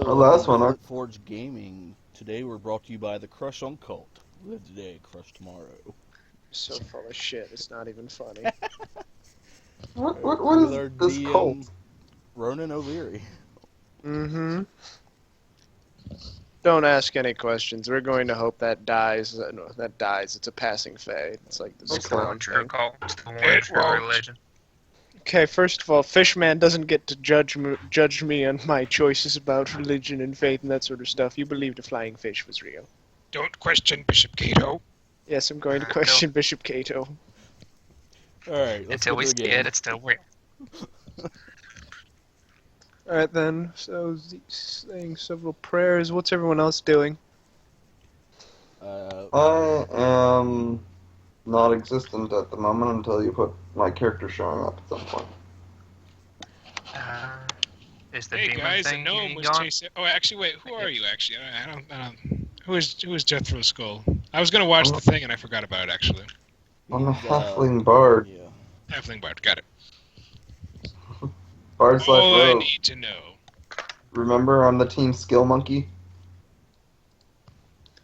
The welcome last to one, Earth Forge Gaming. Today we're brought to you by the Crush on Cult. Live today, crush tomorrow. So full of shit, it's not even funny. what With is our this DM, cult? Ronan O'Leary. Mm-hmm. Don't ask any questions. We're going to hope that dies. No, that dies. It's a passing fade. It's like this Okay. clown True thing. cult. It's the one It true won't. religion. Okay, first of all, Fishman doesn't get to judge me on my choices about religion and faith and that sort of stuff. You believed a flying fish was real. Don't question Bishop Cato. Yes, I'm going to question Bishop Cato. Alright, let's Until get we to the see game. it, it's still real. Alright then, so Zeke's saying several prayers. What's everyone else doing? I am not existent at the moment until you put my character showing up at some point. Is the Hey demon guys, a thing gnome was gone? chasing. Oh, actually, wait. Who are you? Actually, I don't. Who is Jethro's Skull? I was gonna watch the thing and I forgot about it. Actually, I'm a He's, halfling bard. Yeah. Halfling Bard. Got it. Bard slash All I rogue. need to know. Remember, I'm the team skill monkey.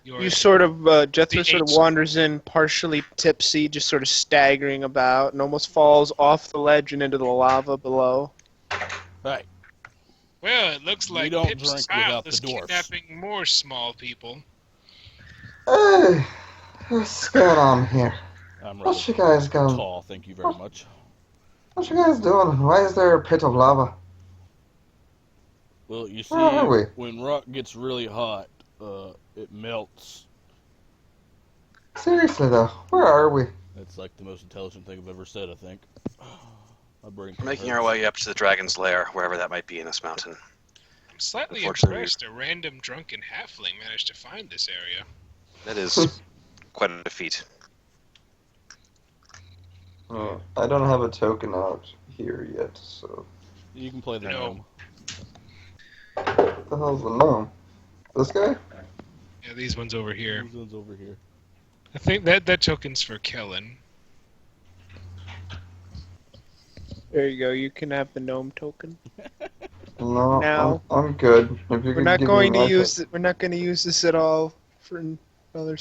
You sort of, Jethro The sort of eight- wanders in partially tipsy, just sort of staggering about, and almost falls off the ledge and into the lava below. Right. Well, it looks We like don't Pip's drink child without the is dwarfs. kidnapping more small people. Hey, what's going on here? I'm What rather you guys going? tall, thank you very much. What you guys doing? Why is there a pit of lava? Well, you see, Where are we? when rock gets really hot, it melts. Seriously though, where are we? That's like the most intelligent thing I've ever said, I think. My brain We're making hurts. our way up to the dragon's lair, wherever that might be in this mountain. I'm slightly Unfortunately- impressed a random drunken halfling managed to find this area. That is quite a feat. I don't have a token out here yet, so You can play the No. gnome. what the hell's the gnome? This guy? Yeah, these ones over here. These ones over here. I think that token's for Kellen. There you go. You can have the gnome token. No, Now- I'm good. If you We're could not give going me to my use it. We're not going to use this at all for another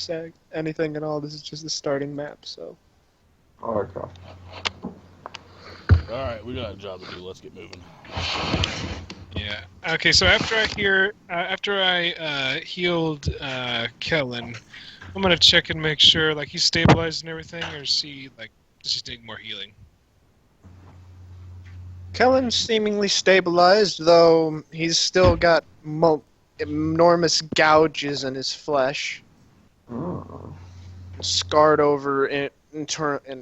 anything at all. This is just the starting map. So Oh, okay. Alright, we got a job to do. Let's get moving. Yeah. Okay. So after I healed Kellen, I'm gonna check and make sure like he's stabilized and everything, or see like does he need more healing? Kellen's seemingly stabilized, though he's still got enormous gouges in his flesh, Mm. scarred over and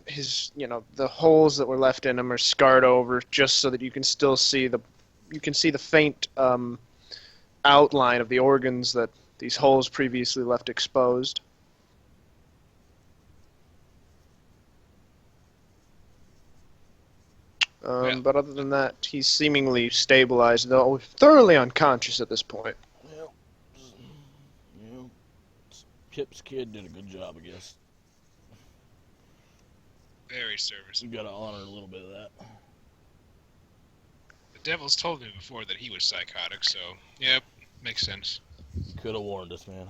his, the holes that were left in him are scarred over, just so that you can still see the faint outline of the organs that these holes previously left exposed. But other than that, he's seemingly stabilized, though thoroughly unconscious at this point. Well, Kip's kid did a good job, I guess. Very You serviceable. gotta honor a little bit of that. The devil's told me before that he was psychotic, so yep, makes sense. You could have warned us, man.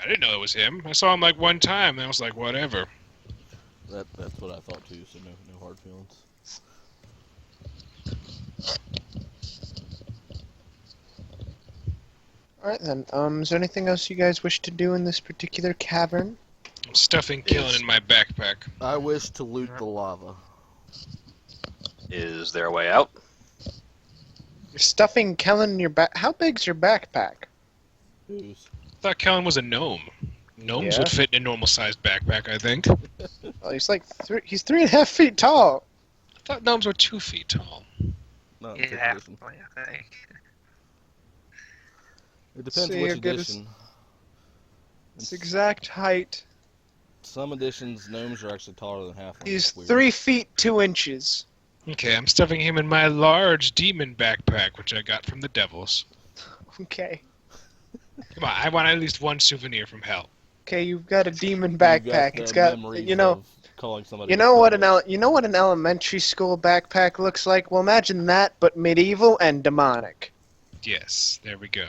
I didn't know it was him. I saw him like one time, and I was like, whatever. That's what I thought too, so no hard feelings. Alright then, is there anything else you guys wish to do in this particular cavern? I'm stuffing Kellen in my backpack. I wish to loot the lava. Is there a way out? You're stuffing Kellen in your back. How big's your backpack? Who's? I thought Kellen was a gnome. Gnomes Yeah. would fit in a normal-sized backpack, I think. Well, he's like he's 3.5 feet tall. I thought gnomes were 2 feet tall. Not in Yeah, fifth edition. I think. It depends See, which you're good as- edition. His exact height. Some editions, gnomes are actually taller than halflings. He's It's weird. 3 feet 2 inches. Okay, I'm stuffing him in my large demon backpack, which I got from the devils. Okay. Come on, I want at least one souvenir from hell. Okay, you've got a demon You got backpack. the It's got, memories you know, of calling somebody. You know what an elementary school backpack looks like? Well, imagine that, but medieval and demonic. Yes, there we go.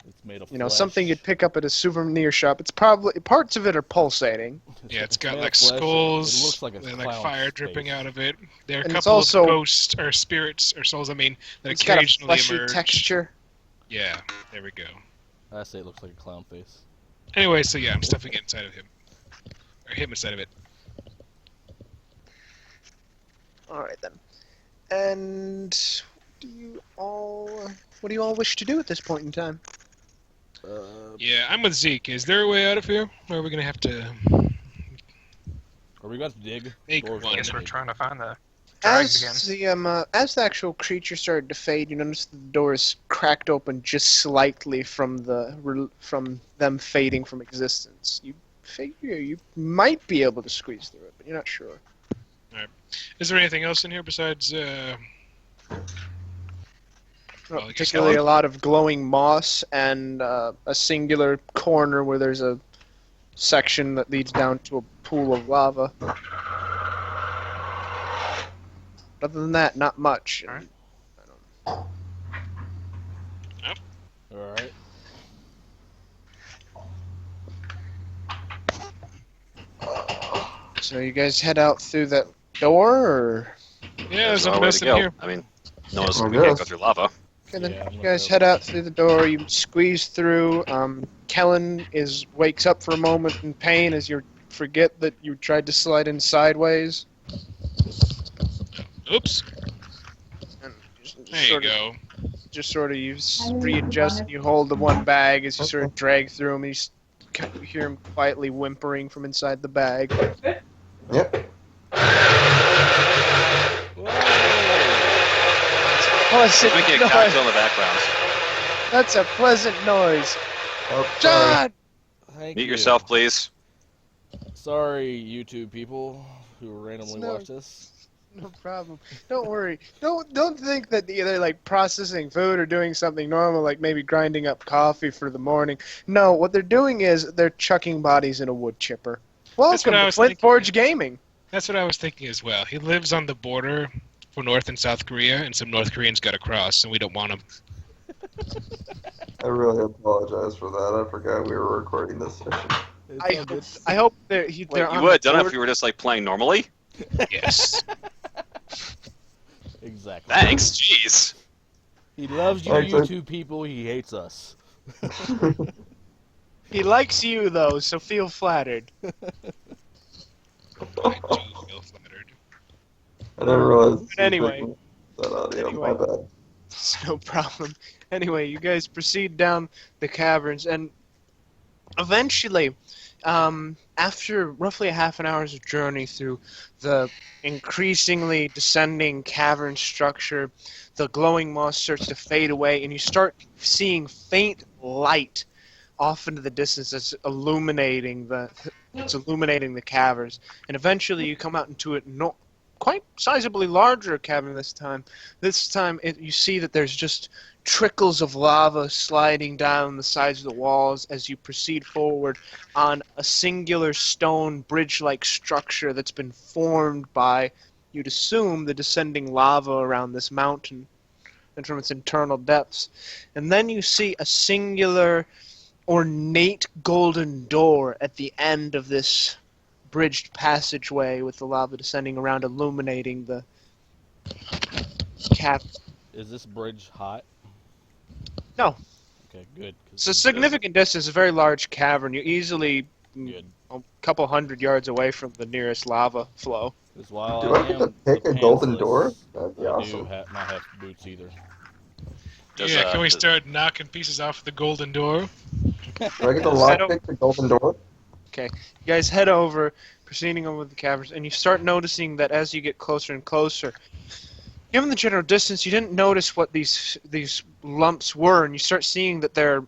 It's made of You know, flesh. something you'd pick up at a souvenir shop. It's probably parts of it are pulsating. Yeah, it's got made like of flesh. skulls, It looks like a and, clown fire face. dripping out of it. There are a And it's couple also- of ghosts or spirits or souls. I mean, that It's got a occasionally fleshy emerge. texture. Yeah, there we go. I say it looks like a clown face. Anyway, so yeah, I'm stuffing it inside of him, or him inside of it. All right then. And what do you all wish to do at this point in time? Yeah, I'm with Zeke. Is there a way out of here? Or are we gonna have to Are we going to dig? make Or is one? it Guess we're dig? trying to find the dragons again. As the actual creature started to fade, you notice the door is cracked open just slightly from them fading from existence. You figure you might be able to squeeze through it, but you're not sure. Is there anything else in here besides? Not Well, particularly just- a lot of glowing moss and a singular corner where there's a section that leads down to a pool of lava. Other than that, not much. Alright. Alright. So you guys head out through that door, or Yeah, there's no a way mess to in go. here. I mean, no one's I we can't guess. go through lava. okay, then Yeah, I'm you gonna guys go. head out through the door. You squeeze through. Kellen wakes up for a moment in pain as you forget that you tried to slide in sideways. Oops. And just There you sort of- go. Just sort of readjust and you hold the one bag as you sort of drag through him. And you hear him quietly whimpering from inside the bag. Yep. Pleasant Making a noise. cocktail in the background. That's a pleasant noise. Oh, sorry. John! Thank Mute you. yourself, please. Sorry, YouTube people who randomly No. watch this. No problem. Don't worry. Don't think that they're like processing food or doing something normal, like maybe grinding up coffee for the morning. No, what they're doing is they're chucking bodies in a wood chipper. Welcome what I to was Flint thinking. Forge Gaming. That's what I was thinking as well. He lives on the border for North and South Korea, and some North Koreans got across, and we don't want them. I really apologize for that. I forgot we were recording this session. It's all good. I hope they're Wait, they're you on would have the done it board. if you were just like playing normally. Yes. Exactly. Thanks. Jeez. He loves you, Thanks, YouTube people. He hates us. He likes you though, so feel flattered. I do feel flattered. I didn't realize. But anyway. That audio. Anyway. My bad. It's no problem. Anyway, you guys proceed down the caverns, and eventually, after roughly a half an hour's journey through the increasingly descending cavern structure, the glowing moss starts to fade away, and you start seeing faint light off into the distance that's illuminating the caverns. And eventually, you come out into a quite sizably larger cavern this time. This time, you see that there's just trickles of lava sliding down the sides of the walls as you proceed forward on a singular stone bridge-like structure that's been formed by, you'd assume, the descending lava around this mountain and from its internal depths. And then you see a singular ornate golden door at the end of this bridged passageway with the lava descending around, illuminating the cavern. Is this bridge hot? No. Okay, good. 'cause It's a significant distance, a very large cavern. You're easily Good. a couple hundred yards away from the nearest lava flow. Because while Do I get to am pick the a golden pantsless, door? That'd be I awesome. do not have boots either. Does, Yeah, can we does- start knocking pieces off the golden door? Do I get to I don't- lockpick the golden door? You guys head over, proceeding over the caverns, and you start noticing that as you get closer and closer, given the general distance, you didn't notice what these lumps were, and you start seeing that they're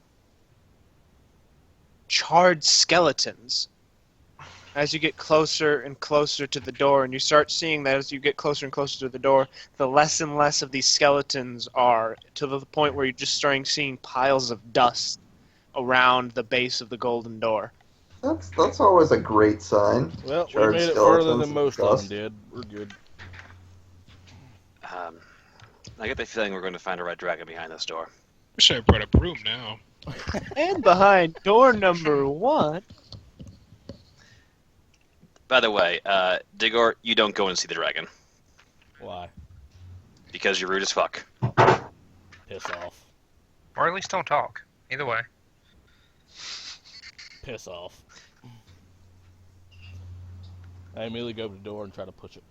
charred skeletons. As you get closer and closer to the door, and you start seeing that as you get closer and closer to the door, the less and less of these skeletons are, to the point where you're just starting seeing piles of dust around the base of the golden door. That's always a great sign. Well, we Charred made it further skeletons than and most of them dust. did. We're good. I get the feeling we're going to find a red dragon behind this door. Wish I brought a broom now. And behind door number 1. By the way, Digor, you don't go and see the dragon Why? because you're rude as fuck. Piss off. Or at least don't talk. Either way. Piss off. I immediately go to the door and try to push it.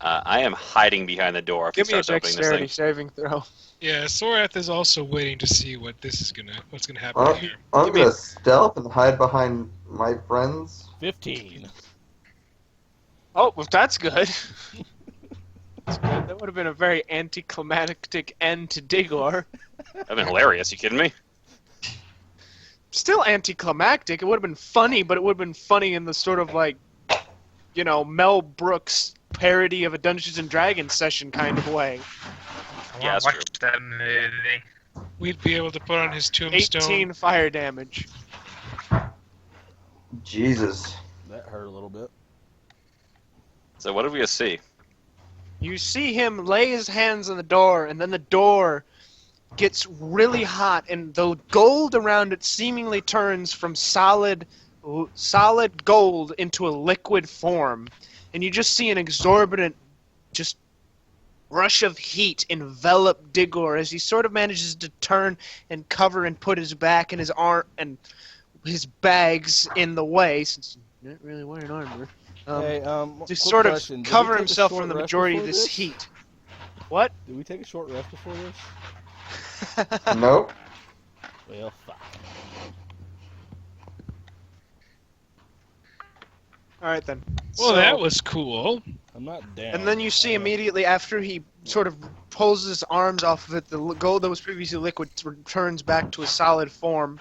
I am hiding behind the door if Give he me a starts opening this dexterity thing. saving throw. Yeah, Sorath is also waiting to see what's gonna happen I'm, here. I'm Give me gonna stealth and hide behind my friends. 15. Oh, well, that's good. That's good. That would have been a very anticlimactic end to Digor. That'd been hilarious. You kidding me? Still anticlimactic. It would have been funny, but it would have been funny in the sort of like, Mel Brooks parody of a Dungeons and Dragons session kind of way. I Yeah, want that's to watch that movie. We'd be able to put on his tombstone. 18 fire damage. Jesus. That hurt a little bit. So what did we just see? You see him lay his hands on the door, and then the door gets really hot, and the gold around it seemingly turns from solid gold into a liquid form. And you just see an exorbitant, just rush of heat envelop Digor as he sort of manages to turn and cover and put his back and his arm and his bags in the way, since he's not really wearing armor. Hey, To quick sort of question. Did we cover take a himself short from the rest majority of before this this? heat. What? Did we take a short rest before this? Nope. Well, fuck. Alright then. Well, So- that was cool. I'm not down. And then you see immediately after he sort of pulls his arms off of it, the gold that was previously liquid returns back to a solid form.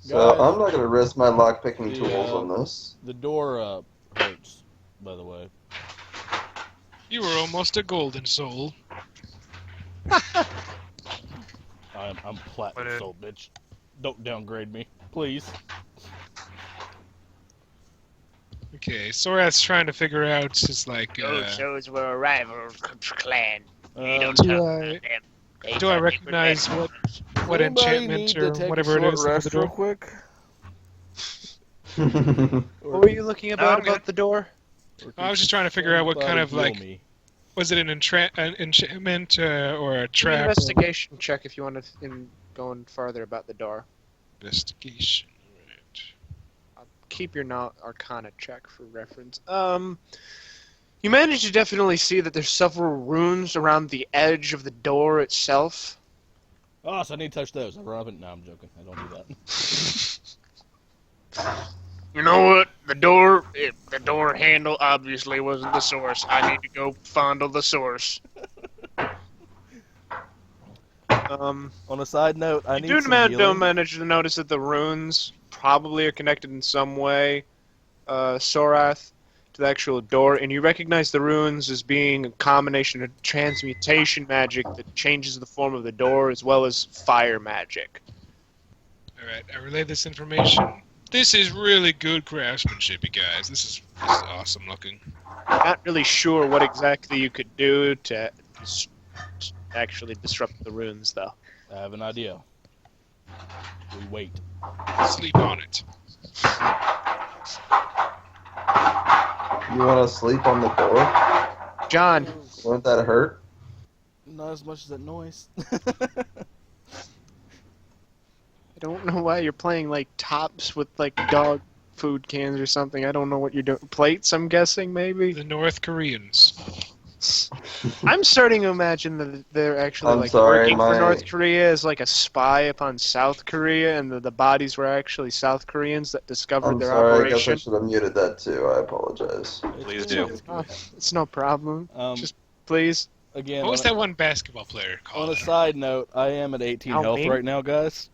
So Guys, I'm not gonna risk my lockpicking the, tools on this. The door hurts, by the way. You were almost a golden soul. I'm platinum What soul, bitch. Don't downgrade me, please. Okay, Sorath's trying to figure out his like. Those were a rival clan. Do I recognize what enchantment or whatever it is over the door? quick? What were you looking I'm about good. the door? I was just trying to figure out what kind of Somebody like heal me. was it an enchantment or a Give me trap? an or investigation check if you want to going farther about the door. investigation. Right. Keep your Arcana check for reference. You manage to definitely see that there's several runes around the edge of the door itself. Oh, so I need to touch those. I rub it. No, I'm joking. I don't do that. You know what? The door handle obviously wasn't the source. I need to go fondle the source. On a side note, I You need do some don't healing. manage to notice that the runes probably are connected in some way, Sorath, to the actual door, and you recognize the runes as being a combination of transmutation magic that changes the form of the door, as well as fire magic. All right, I relay this information. This is really good craftsmanship, you guys. This is awesome looking. Not really sure what exactly you could do to actually disrupt the runes, though. I have an idea. We wait. Sleep on it. You wanna sleep on the door? John, Won't that hurt? Not as much as that noise. I don't know why you're playing like tops with like dog food cans or something. I don't know what you're doing. Plates, I'm guessing, maybe? The North Koreans. I'm starting to imagine that they're actually I'm like sorry, working for my- North Korea as like a spy upon South Korea, and the bodies were actually South Koreans that discovered I'm their sorry, I guess I operation. should have muted that too. I apologize. Please do. It's no problem. Um, Just please. again, What was on a- that one basketball player On called? a side note, I am at 18 How health mean? right now, guys.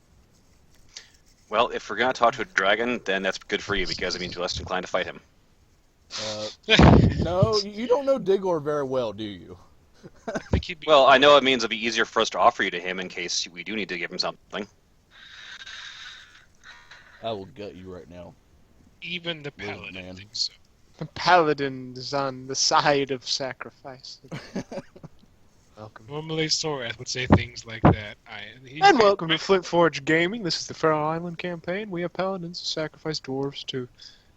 Well, if we're gonna talk to a dragon, then that's good for you because it means you're less inclined to fight him. No, you don't know Digor very well, do you? I think he'd be. Well, I know it means it'll be easier for us to offer you to him in case we do need to give him something. I will gut you right now. Even the Lizard paladin man. thinks so. The paladin is on the side of sacrifice. Welcome. Normally, Sorath would say things like that. And welcome to Flint Forge Gaming. This is the Feral Island campaign. We have paladins who sacrifice dwarves to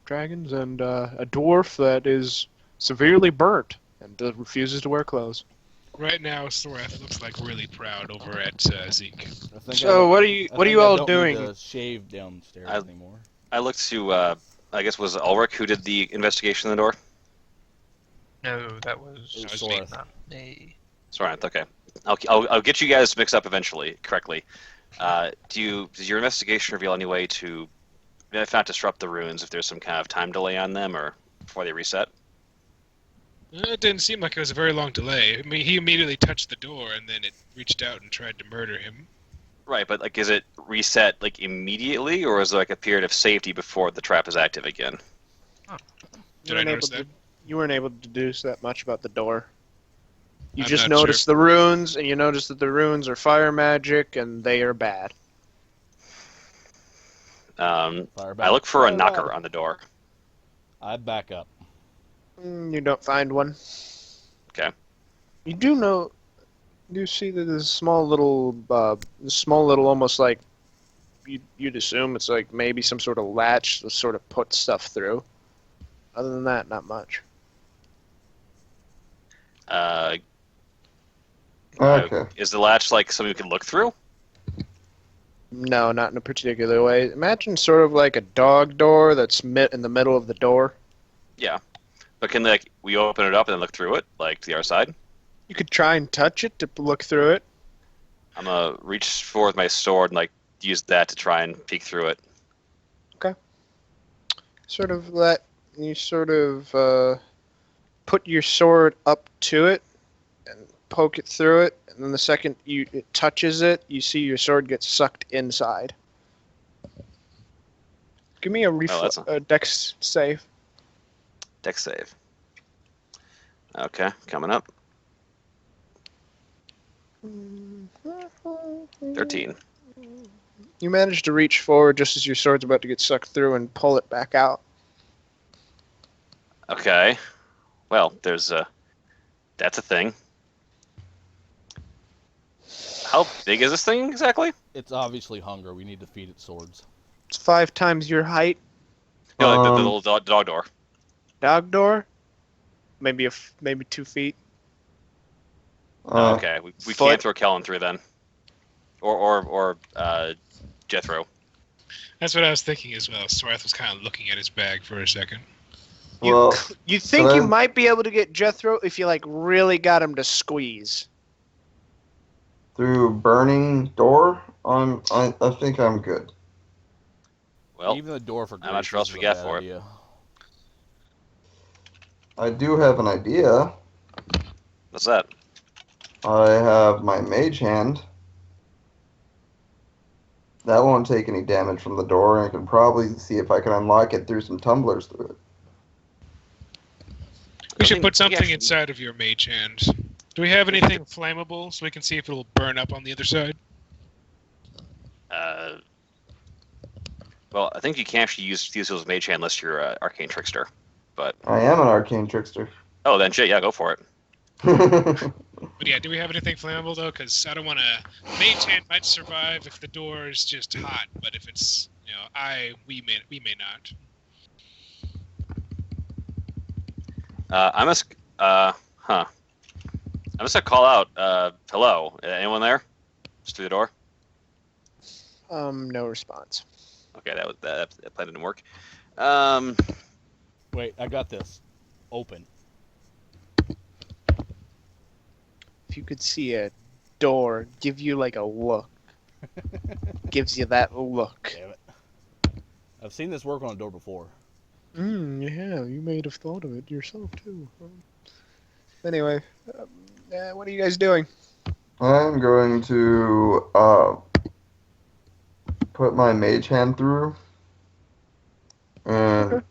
dragons, and a dwarf that is severely burnt and refuses to wear clothes. Right now, Sorath looks like really proud over at Zeke. I think So, what are you all don't doing? Need to shave downstairs anymore. I looked to, I guess, was it Ulrich who did the investigation in the door? No, that was It was me, Sorath. not me. Sorry, okay. I'll get you guys mixed up eventually, correctly. Does your investigation reveal any way to, if not disrupt the runes, if there's some kind of time delay on them, or before they reset? It didn't seem like it was a very long delay. I mean, he immediately touched the door, and then it reached out and tried to murder him. Right, but like, is it reset like immediately, or is there like a period of safety before the trap is active again? Did I notice that? You weren't able to deduce that much about the door. You I'm just not noticed the runes, and you noticed that the runes are fire magic, and they are bad. Fire I back. look for a Fire knocker back. on the door. I back up. You don't find one. Okay. You do know. You see that there's a small little, almost like you'd assume it's like maybe some sort of latch to sort of put stuff through. Other than that, not much. Okay. Is the latch like something we can look through? No, not in a particular way. Imagine sort of like a dog door that's in the middle of the door. Yeah. But can like we open it up and then look through it, like to the other side? You could try and touch it to look through it. I'm gonna reach forward my sword and like use that to try and peek through it. Put your sword up to it and poke it through it, and then the second it touches it, you see your sword get sucked inside. Give me a dex save. Dex save. Okay, coming up. 13. You manage to reach forward just as your sword's about to get sucked through and pull it back out. Okay. Well, that's a thing. How big is this thing exactly? It's obviously hunger. We need to feed it swords. It's 5 times your height. No, like the little dog door. Dog door? Maybe 2 feet. Okay, we foot. can't throw Kellen through then. Or Jethro. That's what I was thinking as well. Sorath was kind of looking at his bag for a second. Well, You think can you I- might be able to get Jethro if you really got him to squeeze. through burning door, I think I'm good. Well, Even the door for I'm not sure grace else we is a got bad for it. idea. I do have an idea. what's that? I have my mage hand. That won't take any damage from the door, and I can probably see if I can unlock it through some tumblers through it. We should mean, put something yeah. inside of your mage hand. Do we have anything flammable so we can see if it'll burn up on the other side? Well, I think you can't actually use Theosil's mage hand unless you're an arcane trickster. But I am an arcane trickster. oh, then shit, yeah, go for it. But yeah, do we have anything flammable though? Because I don't want to. Mage hand might survive if the door is just hot, but if it's we may not. I'm just gonna call out. Hello, anyone there? Just through the door. No response. Okay, that plan didn't work. Wait, I got this. Open. If you could see a door give you a look. Gives you that look. Damn it. I've seen this work on a door before. Yeah, you may have thought of it yourself too. Anyway, what are you guys doing? I'm going to put my mage hand through, and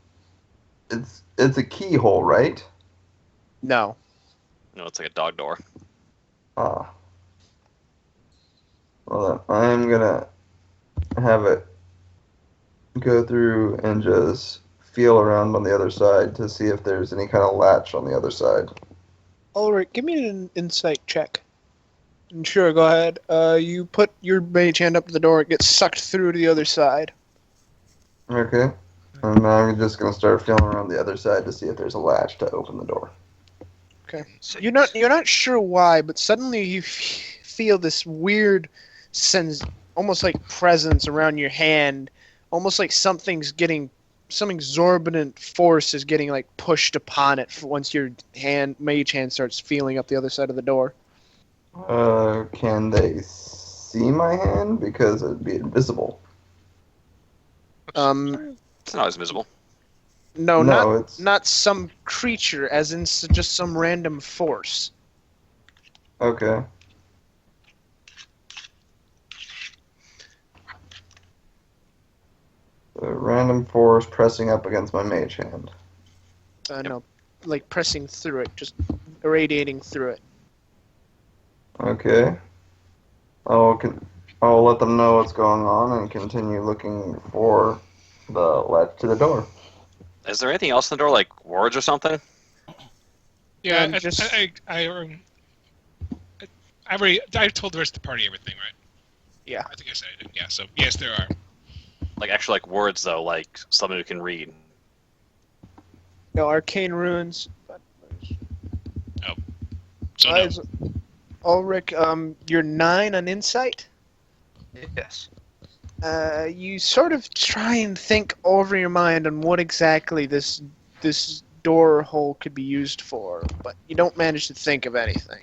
Okay. it's a keyhole, right? No. No, it's like a dog door. Ah. Well, then I'm gonna have it go through and just feel around on the other side to see if there's any kind of latch on the other side. Ulrich, give me an insight check. And sure, go ahead. You put your mage hand up to the door, it gets sucked through to the other side. Okay. And now I'm just gonna start feeling around the other side to see if there's a latch to open the door. You're not sure why, but suddenly you feel this weird sense, almost like presence around your hand, almost like some exorbitant force is getting like pushed upon it once your mage hand starts feeling up the other side of the door. Can they see my hand? Because it'd be invisible. It's not as visible. No, No, it's not some creature, as in just some random force. okay. A random force pressing up against my mage hand. No, like pressing through it, just irradiating through it. Okay. I'll let them know what's going on and continue looking for the latch to the door. Is there anything else in the door, like wards or something? Yeah, I told the rest of the party everything, right? Yeah. I think I said it. Yeah. So yes, there are. Like actually, like words though, like someone who can read. No, arcane runes. So no. Ulrich, you're 9 on insight. Yes. You sort of try and think over your mind on what exactly this door hole could be used for, but you don't manage to think of anything.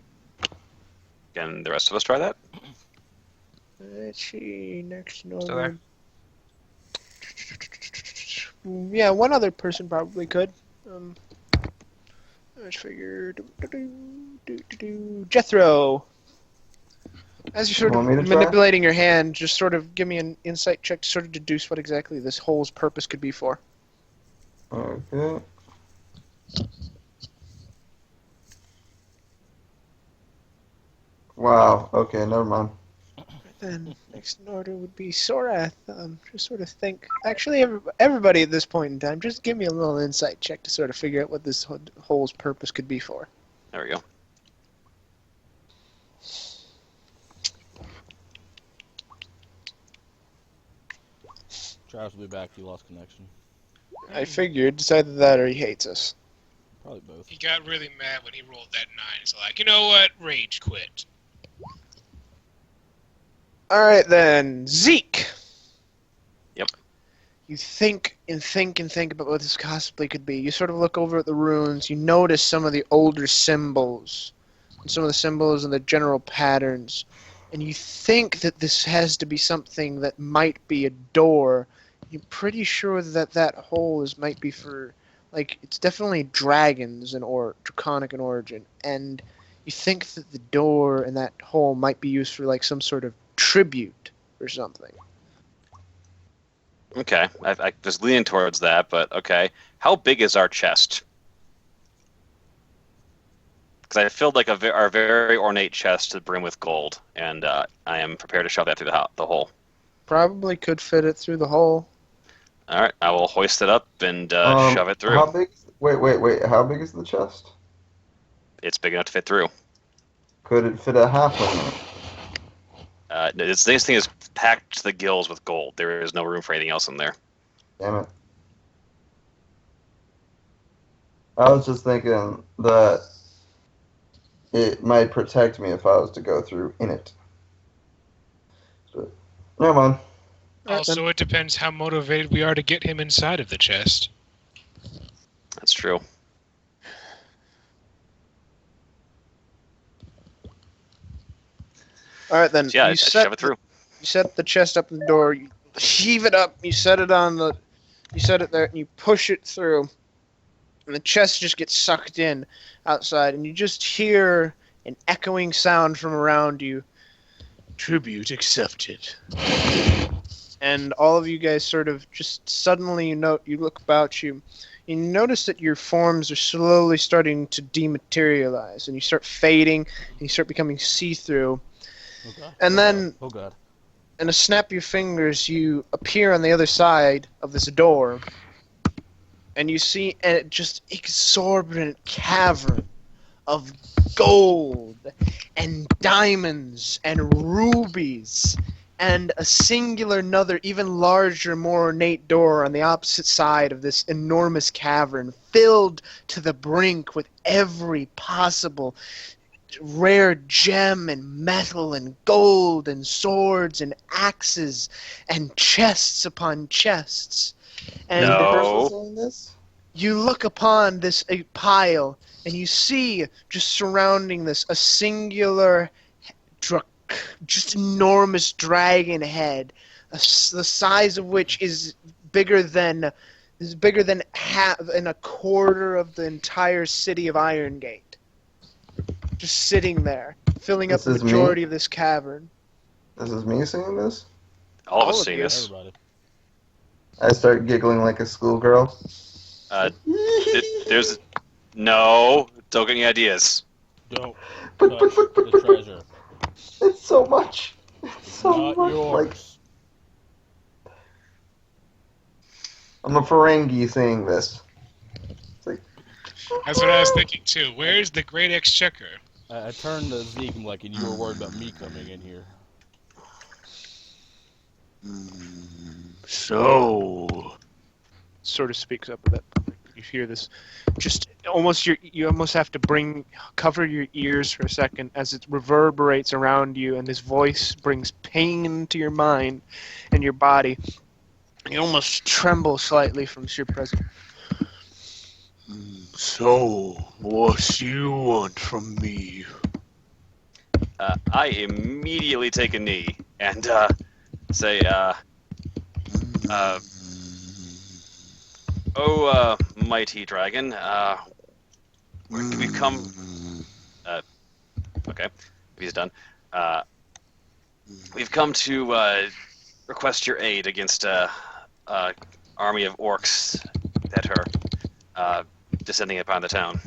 Can the rest of us try that? Let's see, next Still door. Yeah, one other person probably could. Let's figure. Jethro. As you're sort Want me of to try? manipulating your hand, just sort of give me an insight check to sort of deduce what exactly this hole's purpose could be for. Okay. Wow. Okay, never mind. Then next in order would be Sorath. Just sort of think. Actually, everybody at this point in time, just give me a little insight check to sort of figure out what this hole's purpose could be for. There we go. Travis will be back. He lost connection. I figured. It's either that or he hates us. Probably both. He got really mad when he rolled that 9. He's like, you know what? Rage quit. All right then, Zeke. Yep. You think and think and think about what this possibly could be. You sort of look over at the runes. You notice some of the older symbols, and some of the symbols and the general patterns, and you think that this has to be something that might be a door. You're pretty sure that that hole might be for, like, it's definitely dragons or draconic in origin, and you think that the door and that hole might be used for like some sort of tribute or something. Okay, I was leaning towards that, but okay. How big is our chest? Because I filled like our very ornate chest to the brim with gold, and I am prepared to shove that through the hole. Probably could fit it through the hole. All right, I will hoist it up and shove it through. How big? Wait. How big is the chest? It's big enough to fit through. Could it fit a halfling? This thing is packed to the gills with gold. There is no room for anything else in there. Damn it. I was just thinking that it might protect me if I was to go through in it. But, never mind. Also, it depends how motivated we are to get him inside of the chest. That's true. All right then. So yeah, you I shove it through. You set the chest up in the door. You heave it up. You set it on the. You set it there, and you push it through, and the chest just gets sucked in outside, and you just hear an echoing sound from around you. Tribute accepted. And all of you guys sort of just suddenly you look about you. You notice that your forms are slowly starting to dematerialize, and you start fading, and you start becoming see-through. Oh god. And oh then, god. Oh god. in a snap of your fingers, you appear on the other side of this door, and you see a just exorbitant cavern of gold and diamonds and rubies and a singular another even larger, more ornate door on the opposite side of this enormous cavern, filled to the brink with every possible rare gem and metal and gold and swords and axes and chests upon chests. And Is the No. person saying this? you look upon this pile, and you see just surrounding this a singular, just enormous dragon head, the size of which is bigger than half and a quarter of the entire city of Iron Gate. Just sitting there, filling up This the is me? majority of this cavern. This is me saying this? All of All us of seeing you. this. Everybody. I start giggling like a schoolgirl. There's no. Don't get any ideas. Don't But, touch the treasure. it's so much. It's so Not much. Like, yours. I'm a Ferengi saying this. It's like, That's what I was thinking too. Where's the Great Exchequer? I turned to Zeke and like, and you were worried about me coming in here. So, Sort of speaks up a bit. You hear this, just almost you almost have to cover your ears for a second as it reverberates around you, and this voice brings pain to your mind and your body. You almost tremble slightly from sheer presence. so, what you want from me? I immediately take a knee and say, "Oh, mighty dragon, we've come." Okay, if he's done. We've come to request your aid against a army of orcs that are descending upon the town.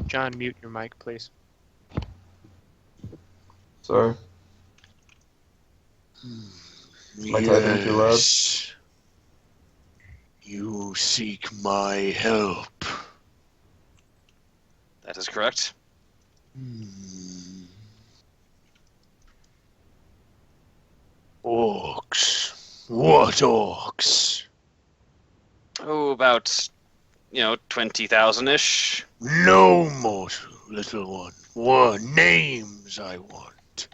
John, mute your mic, please. sorry. Am I typing too loud? Yes. You seek my help. That is correct. Orcs. What orcs? Oh, about 20,000-ish. No more, little one. What names I want?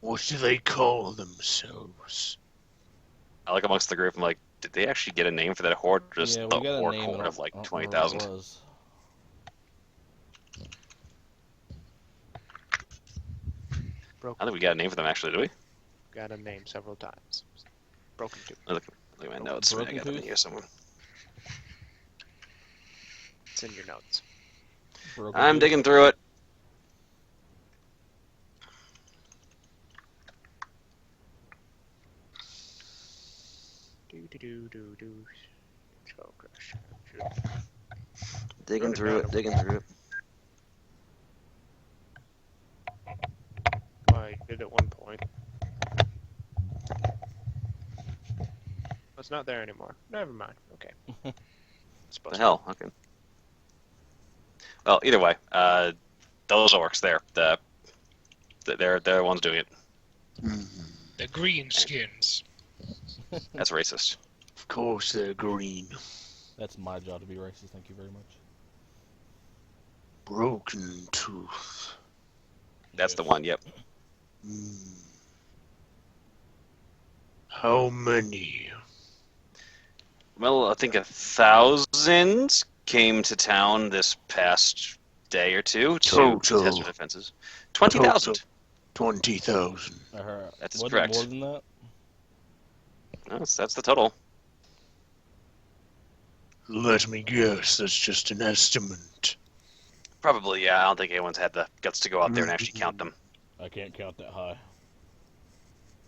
What do they call themselves? I look amongst the group. I'm like, did they actually get a name for that horde? Or just Yeah, the we got a orc name. horde of I like don't 20,000. remember what it was. Broken. I think we got a name for them actually, do we? Got a name several times. Broken tooth. Look at my notes. I Broken got them in Tooth? here somewhere. It's in your notes. Broken I'm tooth. digging through it. Do. Oh, gosh. Digging Wrote it through down. it. Digging through it. Well, I did at one point. It's not there anymore. Never mind. Okay. The hell? Okay. Well, either way, those orcs there. They're the ones doing it. The greenskins. That's racist. Of course they're green. That's my job to be racist. Thank you very much. Broken tooth. That's the one. Yep. How many? Well, I think 1,000 came to town this past day or two to Total. test their defenses. 20,000. 20,000. I heard. That's Wasn't correct. it more than that? No, that's the total. Let me guess, that's just an estimate. Probably, yeah. I don't think anyone's had the guts to go out there and actually count them. I can't count that high.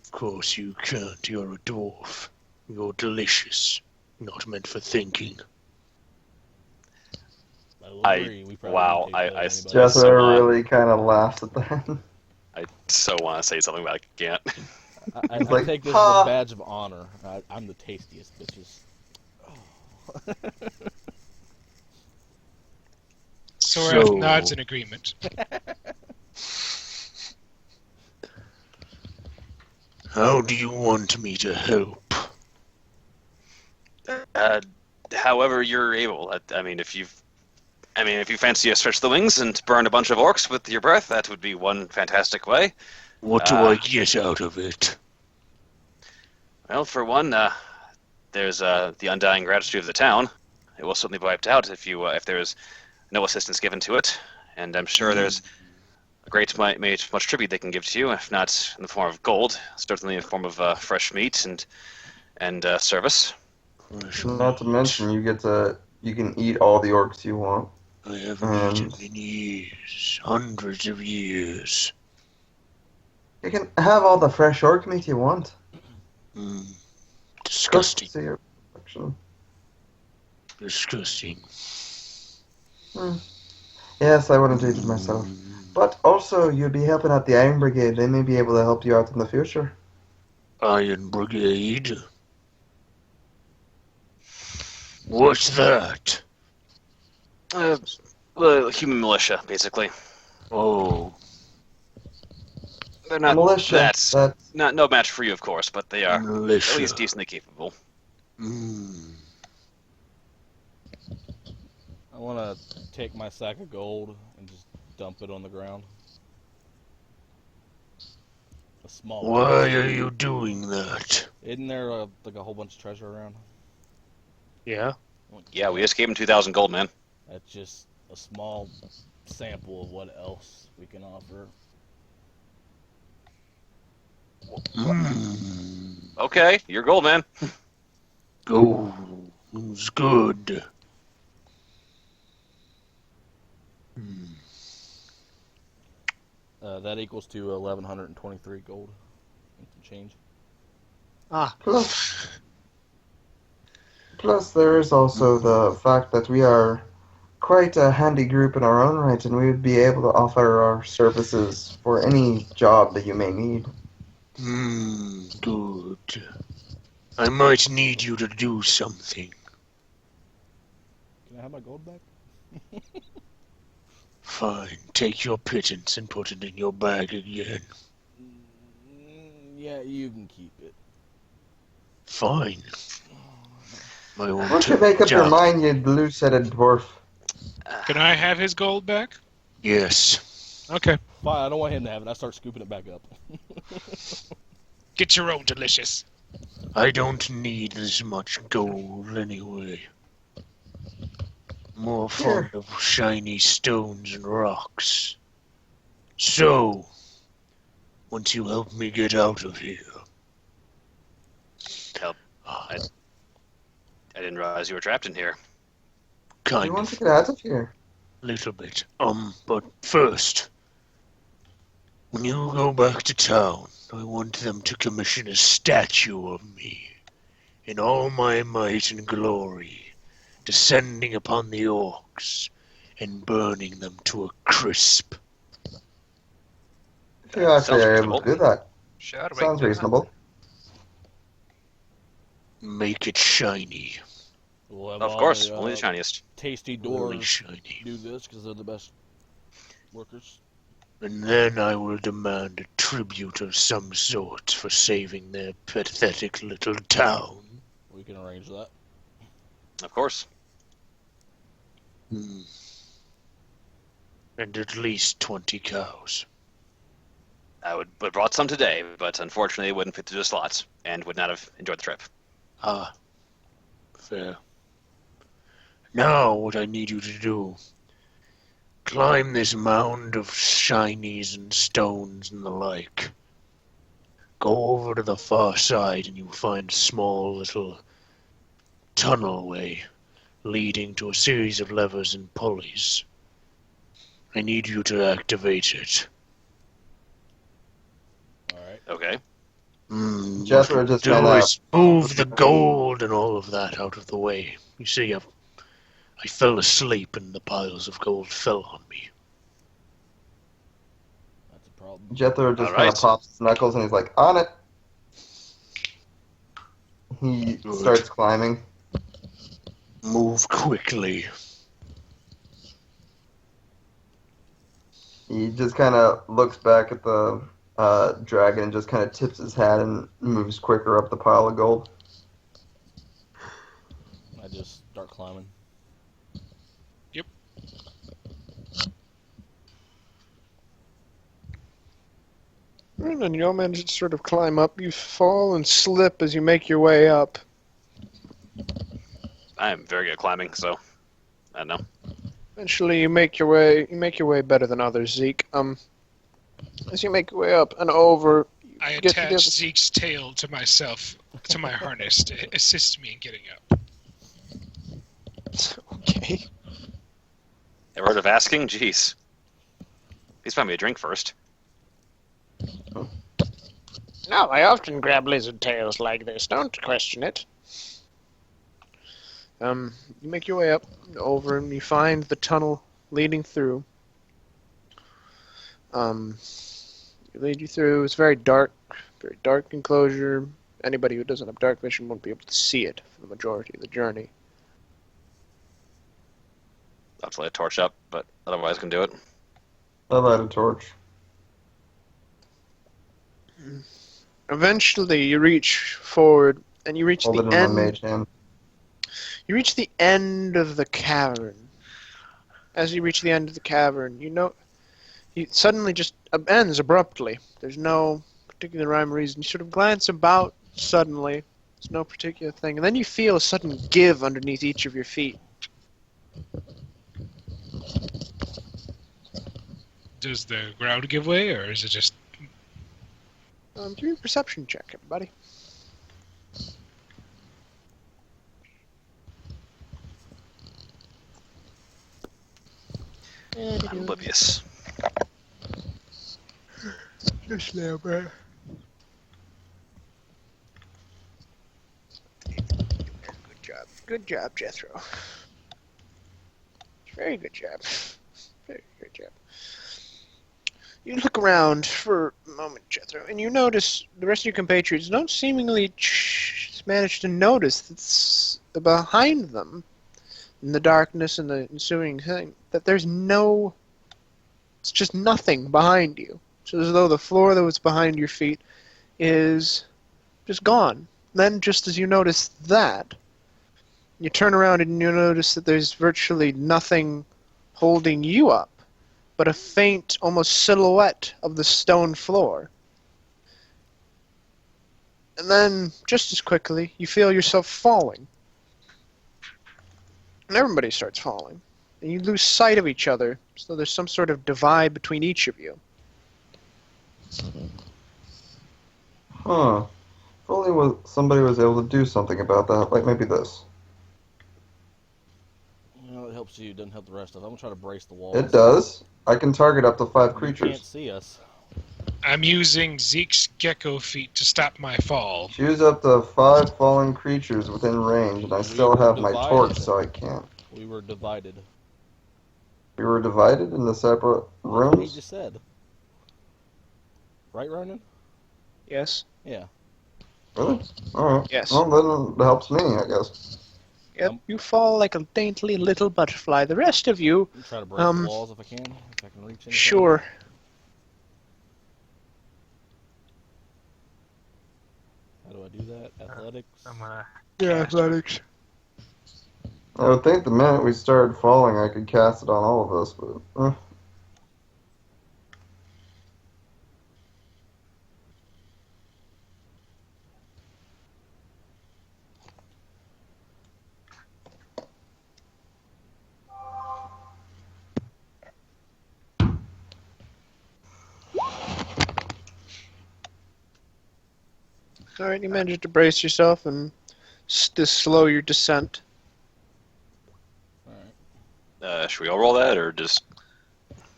Of course you can't, you're a dwarf. You're delicious. Not meant for thinking. I will agree. We probably wow, do taste better than anybody. so Jethro want- really kind of laughs at that. I so want to say something, but I can't. I He's like, take this "Ha!" as a badge of honor. I'm the tastiest, bitches. Sorath So- nods in agreement. How do you want me to help? However you're able. I mean, if you fancy to stretch the wings and burn a bunch of orcs with your breath, that would be one fantastic way. What do I get out of it? Well, for one, there's the undying gratitude of the town. It will certainly be wiped out if there's no assistance given to it, and I'm sure there's a great much tribute they can give to you, if not in the form of gold, certainly in the form of fresh meat and service. Not to mention, you can eat all the orcs you want. I haven't eaten in years, hundreds of years. You can have all the fresh orc meat you want. Disgusting. See your reflection. Disgusting. Yes, I wouldn't eat it myself. But also, you'd be helping out the Iron Brigade. They may be able to help you out in the future. Iron Brigade? What's that? Human militia, basically. Oh, They're not Militia. that's That's no match for you, of course, but they are militia. at least decently capable. I want to take my sack of gold and just dump it on the ground. A small. Why are you doing that? Isn't there like a whole bunch of treasure around? Yeah. Yeah, we just gave him 2,000 gold, man. That's just a small sample of what else we can offer. Okay, you're gold, man. Gold's good. That equals to 1,123 gold and some change. plus, there is also the fact that we are quite a handy group in our own right, and we would be able to offer our services for any job that you may need. Good. I might need you to do something. Can I have my gold back? Fine, take your pittance and put it in your bag again. Yeah, you can keep it. Fine. I won't Once you make up your jump. mind, you loose-headed dwarf. Can I have his gold back? Yes. Okay. Fine, I don't want him to have it. I start scooping it back up. Get your own delicious. I don't need this much gold anyway. More fond of shiny stones and rocks. So, once you help me get out of here. Help. I didn't realize you were trapped in here. You Kind want to of, get out of here? little bit. But first, when you go back to town, I want them to commission a statue of me, in all my might and glory, descending upon the orcs and burning them to a crisp. If you actually Sounds are able reasonable. to do that. Sure, we Sounds can do reasonable. Make it shiny. We'll have Of all course, the, only the shiniest. tasty Really dwarves shiny. do this because they're the best workers. And then I will demand a tribute of some sort for saving their pathetic little town. We can arrange that. Of course. And at least 20 cows. I would have brought some today, but unfortunately it wouldn't fit through the slots and would not have enjoyed the trip. Ah, fair. Now what I need you to do, climb this mound of shinies and stones and the like. Go over to the far side and you'll find a small little tunnelway leading to a series of levers and pulleys. I need you to activate it. All right. Okay. Jethro what just do kinda- is move the gold and all of that out of the way. You see, I fell asleep and the piles of gold fell on me. That's a problem. Jethro just All kind right. of pops his knuckles and he's like, on it. He Good. starts climbing. Move quickly. He just kind of looks back at the dragon and just kind of tips his hat and moves quicker up the pile of gold. I just start climbing. And then you all manage to sort of climb up. You fall and slip as you make your way up. I am very good at climbing, so I don't know. Eventually, you make your way. You make your way better than others, Zeke. As you make your way up and over, you I get to the attach other. Zeke's tail to myself, to my harness, to assist me in getting up. Okay. Ever heard of asking? Jeez. Please find me a drink first. No, I often grab lizard tails like this. Don't question it. You make your way up and over, and you find the tunnel leading through. You lead you through. It's very dark enclosure. Anybody who doesn't have dark vision won't be able to see it for the majority of the journey. I'll have to light a torch up, but otherwise can do it. I light a torch. Eventually, you reach forward, and you reach Hold the it in my end. mage hand. You reach the end of the cavern. As you reach the end of the cavern, it suddenly just ends abruptly. There's no particular rhyme or reason. You sort of glance about suddenly. There's no particular thing. And then you feel a sudden give underneath each of your feet. Does the ground give way, or is it just... Give me a perception check, everybody. I'm oblivious. Just now, bro. Good job. Good job, Jethro. Very good job. Very good job. You look around for a moment, Jethro, and you notice the rest of your compatriots don't seemingly manage to notice that's behind them, in the darkness and the ensuing thing, that there's no... It's just nothing behind you. It's as though the floor that was behind your feet is just gone. Then, just as you notice that, you turn around and you notice that there's virtually nothing holding you up, but a faint, almost silhouette of the stone floor. And then, just as quickly, you feel yourself falling. And everybody starts falling. And you lose sight of each other, so there's some sort of divide between each of you. Huh. If only somebody was able to do something about that, like maybe this. It helps you, doesn't help the rest of us. I'm going to try to brace the walls. It does. I can target up to 5 You creatures. can't see us. I'm using Zeke's gecko feet to stop my fall. Choose up to 5 fallen creatures within range, and I still were have my divided. torch, so I can't. We were divided. We were divided into separate That's what he rooms? just said. Right, Ronan? Yes? Yeah. Really? Alright. Yes. Well, then it helps me, I guess. Yep, you fall like a dainty little butterfly. The rest of you, I'm try to break the walls if I can. If I can reach anything. sure. How do I do that? Athletics? I'm gonna Yeah, cast athletics. I would think the minute we started falling, I could cast it on all of us, but... Alright, you managed to brace yourself and slow your descent. Alright. Should we all roll that, or just...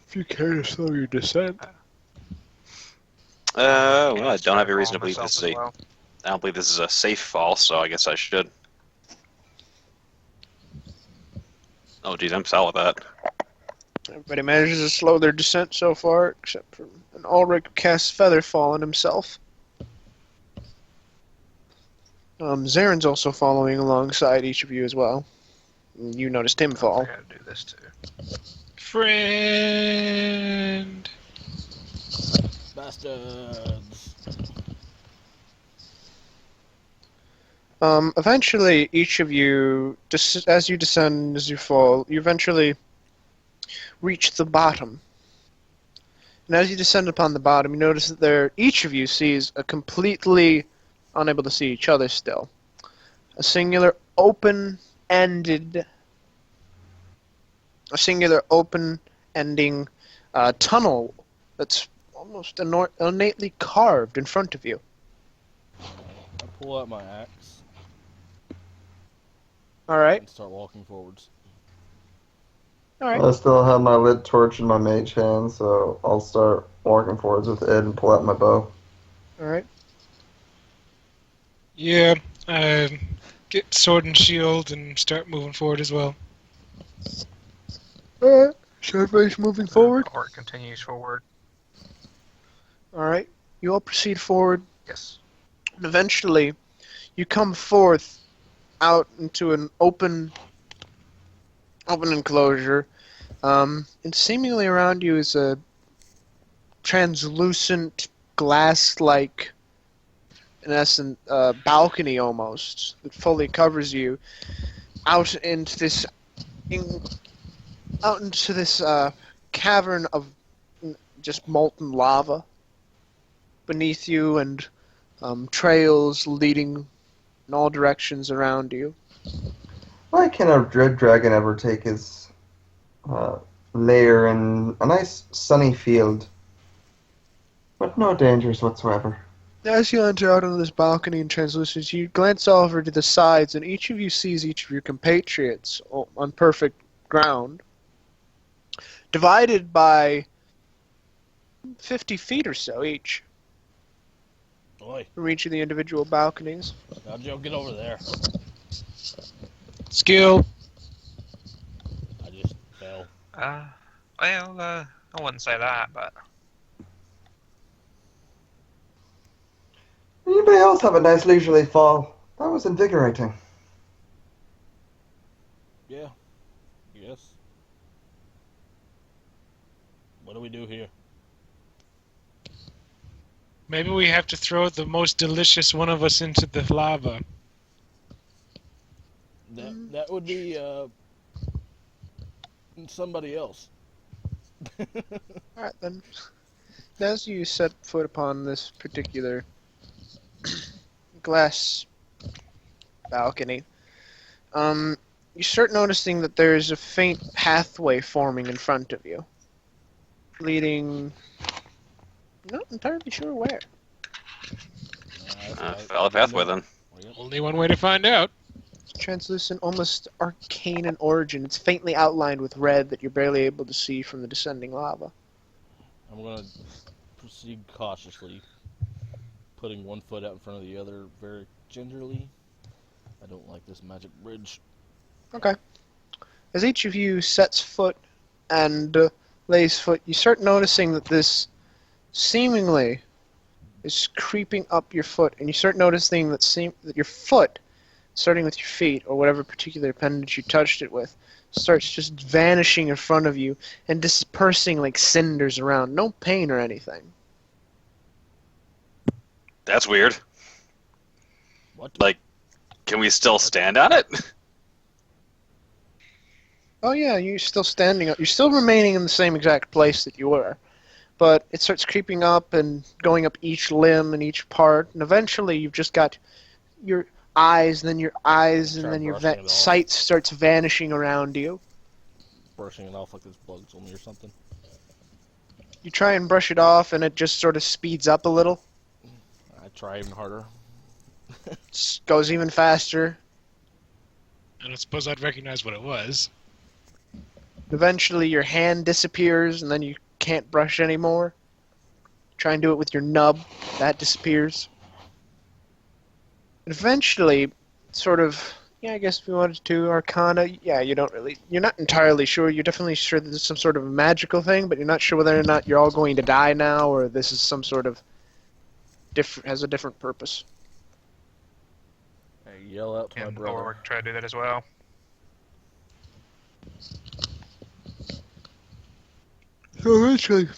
If you care to slow your descent. Well, I don't start have a reason to calling believe this is myself as a. well. I don't believe this is a safe fall, so I guess I should. Oh, geez, I'm solid with that. Everybody manages to slow their descent so far, except for an Ulrich who casts Featherfall on himself. Zaren's also following alongside each of you as well. You noticed him I fall. gotta do this too. Friend. Bastards. Eventually, each of you, as you descend, as you fall, you eventually reach the bottom. And as you descend upon the bottom, you notice that each of you sees a completely unable to see each other still. A singular open-ending tunnel that's almost innately carved in front of you. I pull out my axe All right, and start walking forwards. all right. I still have my lit torch in my mage hand, so I'll start walking forwards with Ed and pull out my bow. All right. Yeah, get sword and shield and start moving forward as well. All right. So everybody's moving forward. Or it continues forward. All right. You all proceed forward, Yes. and eventually, you come forth out into an open enclosure. And seemingly around you is a translucent, glass-like, in essence, balcony almost that fully covers you out into this, cavern of just molten lava beneath you, and trails leading in all directions around you. Why can a dread dragon ever take his lair in a nice sunny field, but no dangers whatsoever? As you enter out on this balcony in translucence, you glance over to the sides, and each of you sees each of your compatriots on perfect ground, divided by 50 feet or so each Oi, from each of the individual balconies. now Joe, get over there. Skill. I just fell. I wouldn't say that, but Anybody else have a nice leisurely fall? That was invigorating. Yeah. Yes. What do we do here? Maybe we have to throw the most delicious one of us into the lava. That would be somebody else. Alright then. As you set foot upon this particular glass balcony, you start noticing that there's a faint pathway forming in front of you, leading. Not entirely sure where. Valid pathway then. Only one way to find out. It's translucent, almost arcane in origin. It's faintly outlined with red that you're barely able to see from the descending lava. I'm gonna proceed cautiously, putting one foot out in front of the other very gingerly. I don't like this magic bridge. Okay. As each of you sets foot and lays foot, you start noticing that this seemingly is creeping up your foot, and you start noticing that your foot, starting with your feet or whatever particular appendage you touched it with, starts just vanishing in front of you and dispersing like cinders around. No pain or anything. That's weird. What? Like, can we still stand on it? Oh yeah, you're still standing up. You're still remaining in the same exact place that you were. But it starts creeping up and going up each limb and each part, and eventually you've just got your eyes, and then your eyes, and Try then your brushing it off. sight starts vanishing around you. Brushing it off like there's bugs on me or something. You try and brush it off, and it just sort of speeds up a little. I try even harder. Goes even faster. I don't suppose I'd recognize what it was. Eventually your hand disappears, and then you can't brush anymore. Try and do it with your nub. That disappears. And eventually, sort of, yeah, I guess if you wanted to, Arcana, yeah, you're not entirely sure. You're definitely sure that this is some sort of magical thing, but you're not sure whether or not you're all going to die now, or this is some sort of has a different purpose. I yell out to my And brother. or try to do that as well. So eventually,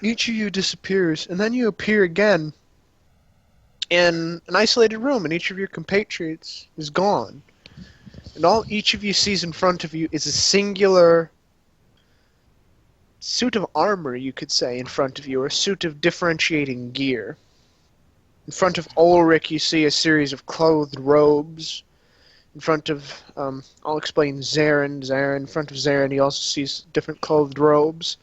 each of you disappears, and then you appear again in an isolated room, and each of your compatriots is gone. And all each of you sees in front of you is a singular suit of armor, you could say, in front of you, or a suit of differentiating gear. In front of Ulrich, you see a series of clothed robes. In front of, I'll explain Zarin. In front of Zarin, he also sees different clothed robes.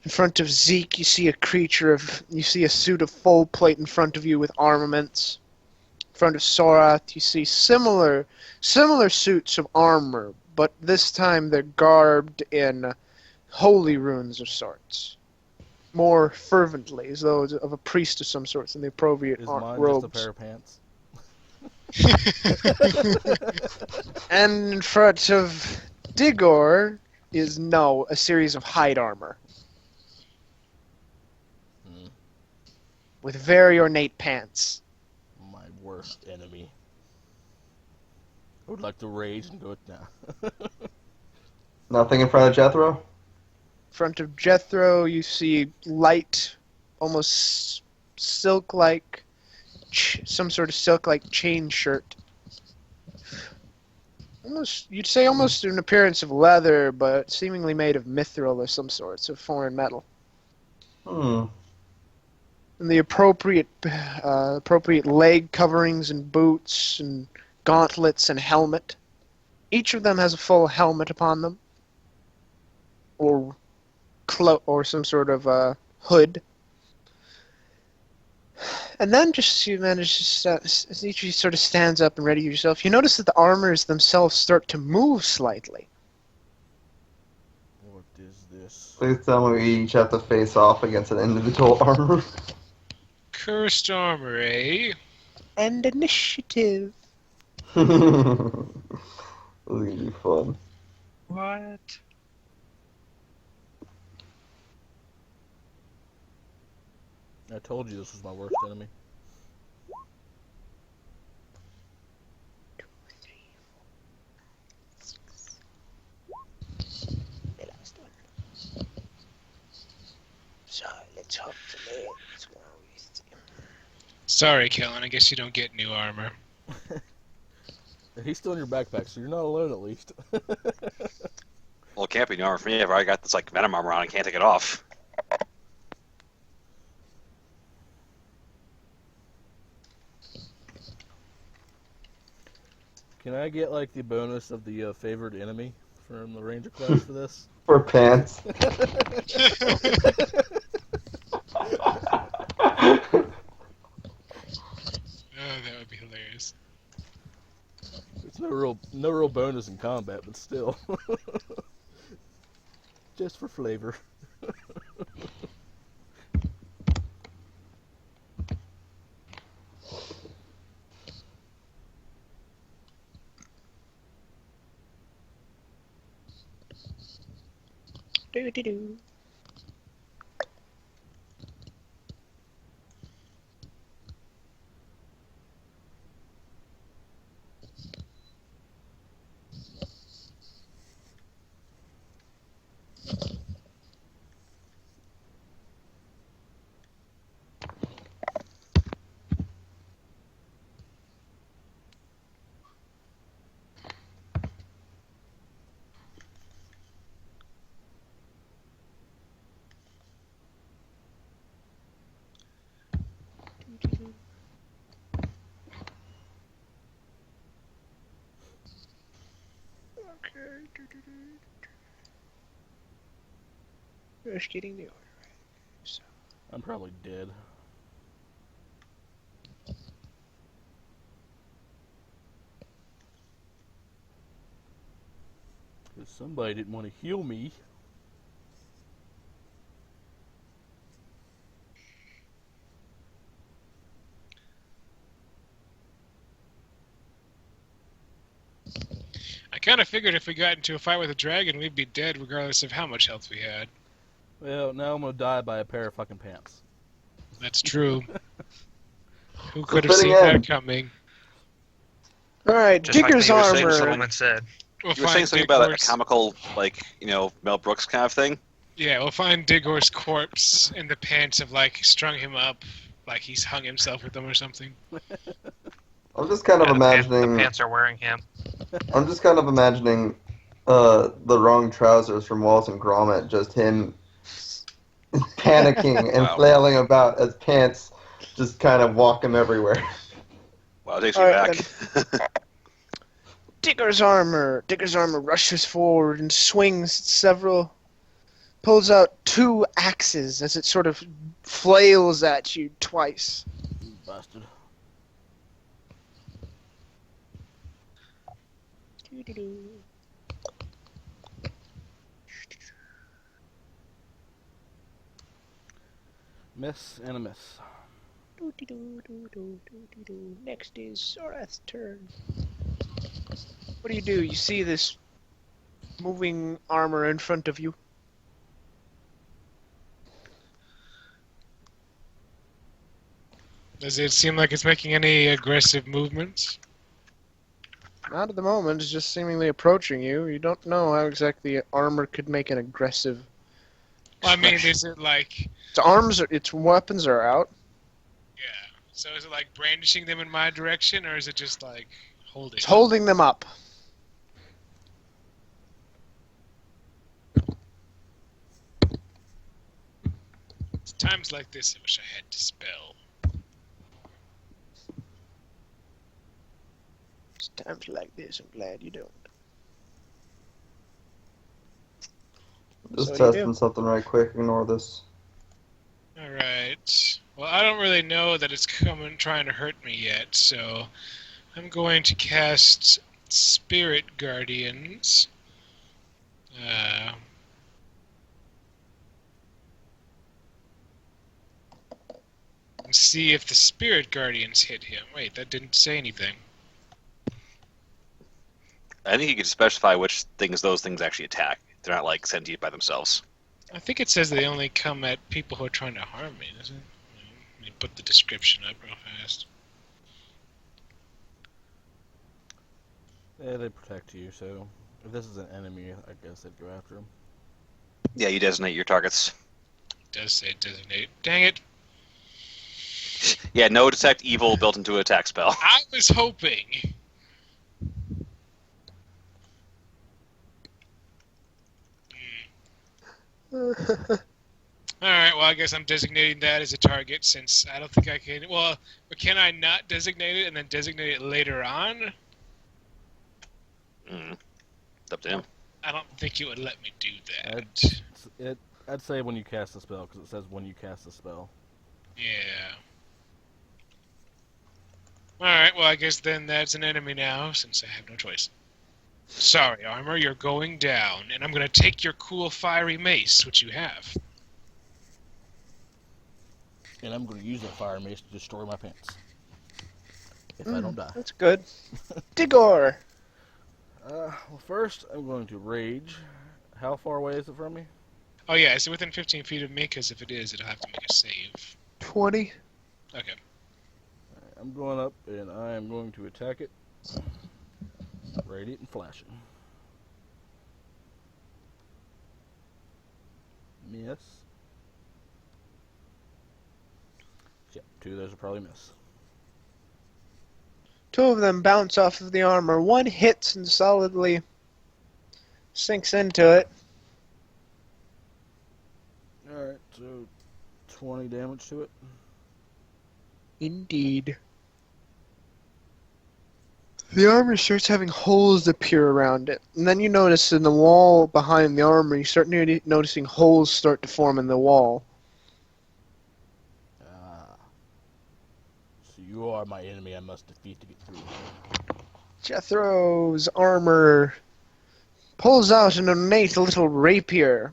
In front of Zeke, you see a suit of full plate in front of you with armaments. In front of Sorath, you see similar suits of armor, but this time they're garbed in holy runes of sorts. More fervently, as though of a priest of some sorts in the appropriate Is mine robes. just a pair of pants? And in front of Digor is a series of hide armor. Hmm. With very ornate pants. My worst enemy. I would like to rage and go now. Nothing in front of Jethro? In front of Jethro, you see light, almost silk-like, some sort of silk-like chain shirt. You'd say almost an appearance of leather, but seemingly made of mithril or some sorts of foreign metal. Hmm. And the appropriate leg coverings and boots and gauntlets and helmet. Each of them has a full helmet upon them, or some sort of hood. And then as each of you sort of stands up and ready yourself, you notice that the armors themselves start to move slightly. What is this? Please tell me we each have to face off against an individual armor. Cursed armor, eh? And initiative. This is gonna be fun. What? I told you this was my worst enemy. The last one. So let's hope the legs go with him. Sorry, Kellen. I guess you don't get new armor. He's still in your backpack, so you're not alone at least. Well, it can't be new armor for me. I've already got this like venom armor on. I can't take it off. Can I get like the bonus of the favored enemy from the ranger class for this? For pants. Oh, that would be hilarious. It's no real bonus in combat, but still. Just for flavor. Do-do-do. Okay. Just getting the order right. So. I'm probably dead. Because somebody didn't want to heal me. kind of figured if we got into a fight with a dragon, we'd be dead regardless of how much health we had. Well, now I'm gonna die by a pair of fucking pants. That's true. Who It's a could have fitting seen end. that coming? All right, Just like Digger's you were saying, armor. someone said. We'll You were saying find something about a Digor's. comical, like, Mel Brooks kind of thing? Yeah, we'll find Digor's corpse in the pants have like strung him up, like he's hung himself with them or something. I'm just kind of Yeah, the imagining. pants are wearing him. I'm just kind of imagining the wrong trousers from Wallace and Gromit, just him panicking and Wow. flailing about as pants just kind of walk him everywhere. Wow, it takes All me right, back. Digger's armor. Digger's armor rushes forward and swings several. Pulls out 2 axes as it sort of flails at you twice. Bastard. Miss and a miss. Next is Sorath's turn. What do? You see this moving armor in front of you? Does it seem like it's making any aggressive movements? Not at the moment. It's just seemingly approaching you. You don't know how exactly armor could make an aggressive. Well, I mean, expression. is it like, Its weapons are out. yeah? So is it like brandishing them in my direction, or is it just like holding? It's holding them up. It's times like this I wish I had Dispel. It's times like this. I'm glad you don't. Just So what do you testing do? something right quick. Ignore this. All right. Well, I don't really know that it's coming trying to hurt me yet, so I'm going to cast Spirit Guardians. And see if the Spirit Guardians hit him. Wait, that didn't say anything. I think you could specify which things those things actually attack. They're not, like, sentient by themselves. I think it says they only come at people who are trying to harm me, doesn't it? Let me put the description up real fast. Yeah, they protect you, so if this is an enemy, I guess they'd go after him. Yeah, you designate your targets. It does say designate. Dang it! Yeah, no detect evil built into an attack spell. I was hoping. Alright, well, I guess I'm designating that as a target since I don't think I can. Well, but can I not designate it and then designate it later on? It's up to him. I don't think it would let me do that. I'd say when you cast a spell, because it says when you cast a spell. Yeah. Alright, well, I guess then that's an enemy now, since I have no choice. Sorry, Armor, you're going down, and I'm gonna take your cool fiery mace, which you have. And I'm going to use that fire mace to destroy my pants. If I don't die. That's good. Digor. Well, first, I'm going to rage. How far away is it from me? Oh yeah, is it within 15 feet of me? Because if it is, it'll have to make a save. 20. Okay. I'm going up, and I am going to attack it. Radiant and flashing. Miss. Yep, 2 of those will probably miss. 2 of them bounce off of the armor. 1 hits and solidly sinks into it. Alright, so 20 damage to it. Indeed. The armor starts having holes appear around it. And then you notice in the wall behind the armor, you start noticing holes start to form in the wall. So you are my enemy I must defeat to get through. Jethro's armor pulls out an ornate little rapier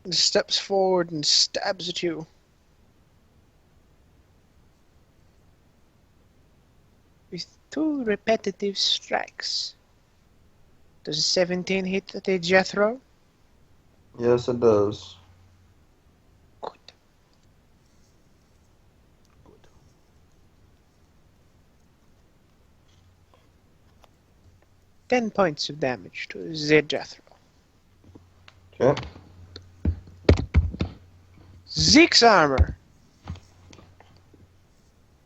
and steps forward and stabs at you. With 2 repetitive strikes. Does a 17 hit the Jethro? Yes, it does. Good. Good. 10 points of damage to the Jethro. Okay. Zeke's armor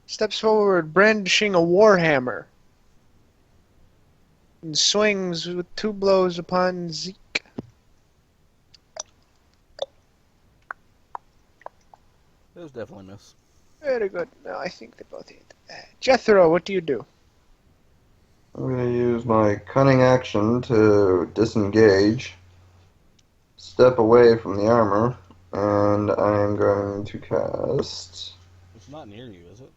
steps forward, brandishing a warhammer, and swings with 2 blows upon Zeke. It was definitely a miss. Very good. No, I think they both hit. Jethro, what do you do? I'm going to use my cunning action to disengage, step away from the armor, and I'm going to cast. It's not near you, is it?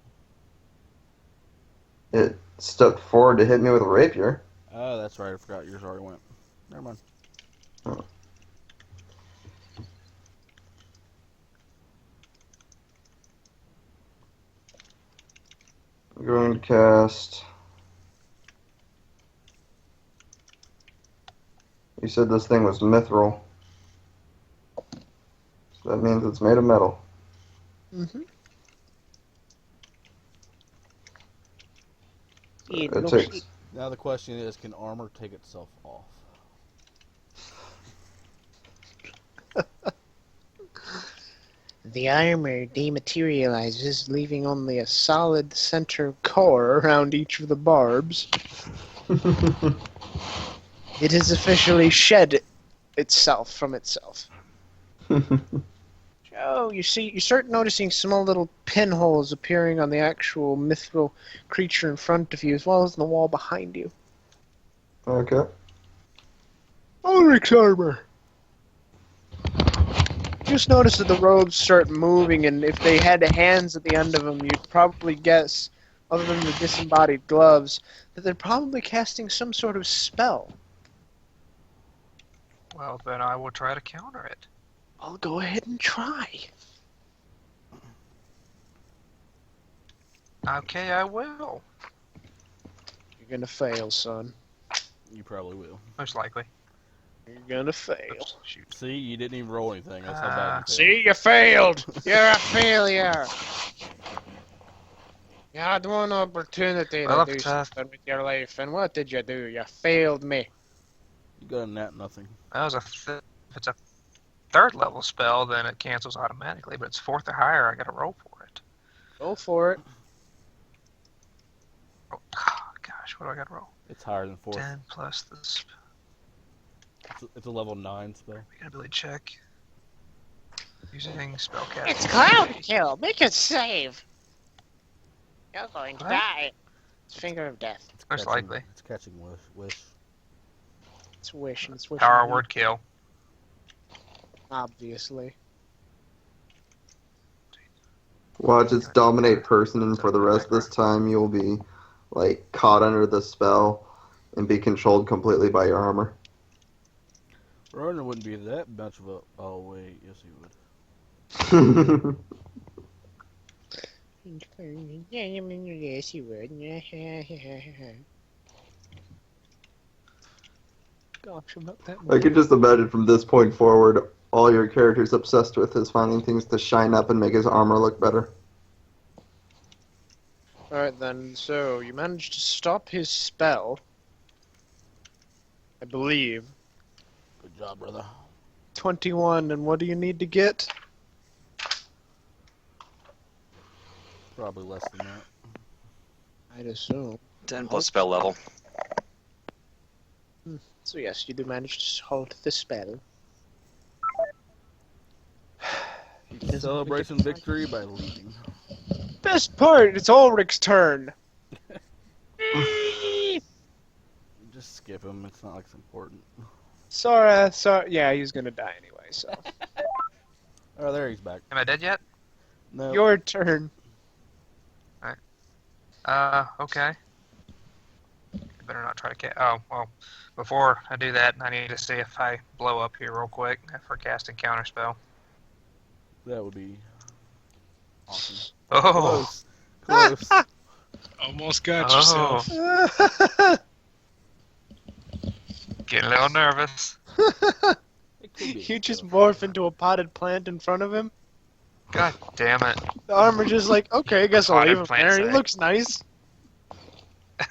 It stepped forward to hit me with a rapier. Oh, that's right. I forgot yours already went. Never mind. I'm going to cast. You said this thing was mithril. So that means it's made of metal. Mm-hmm. It takes. Now the question is, can armor take itself off? The armor dematerializes, leaving only a solid center core around each of the barbs. It has officially shed itself from itself. Oh, you start noticing small little pinholes appearing on the actual mithril creature in front of you, as well as in the wall behind you. Okay. Ulrich's armor! Just notice that the robes start moving, and if they had hands at the end of them, you'd probably guess, other than the disembodied gloves, that they're probably casting some sort of spell. Well, then I will try to counter it. I'll go ahead and try. Okay, I will. You're gonna fail, son. You probably will. Most likely. You're gonna fail. Oops, shoot. See, you didn't even roll anything. That's how bad you failed. See, you failed! You're a failure! You had one opportunity Well, to do it's, something with your life, and what did you do? You failed me. You got a nat nothing. That was if it's a 3rd level spell, then it cancels automatically. But it's 4th or higher, I got to roll for it. Go for it. Oh, gosh, what do I got to roll? It's higher than 4. 10 plus this. It's a level 9 spell. Ability check. Using spellcast. It's Cloud Kill. Make a save. You're going to What? die. It's Finger of Death. Most likely. It's catching wish. It's wish, and it's wish. Power word kill. Obviously. Watch its dominate person, and for the rest of this time, you'll be like caught under the spell and be controlled completely by your armor. Ronan wouldn't be that much of a. Oh wait, yes he would. Yes, you would. Gosh, I'm not that I could just imagine from this point forward, all your character's obsessed with is finding things to shine up and make his armor look better. Alright then, so you managed to stop his spell. I believe. Good job, brother. 21, and what do you need to get? Probably less than that. I'd assume. 10 plus spell level. So yes, you do manage to halt the spell. Celebration victory by leaving. Best part, it's Ulrich's turn. Just skip him. It's not like it's important. Sorry, yeah, he's gonna die anyway, so. Oh, there he's back. Am I dead yet? No. Your turn. Okay. I better not try to oh, well, before I do that, I need to see if I blow up here real quick for casting counterspell. That would be awesome. Oh! Close. Close. Almost got yourself. Getting a little nervous. It could be. You just morph into a potted plant in front of him. God damn it. The armor just like, okay, I guess I'll Potted leave him plant there. He sack. looks nice.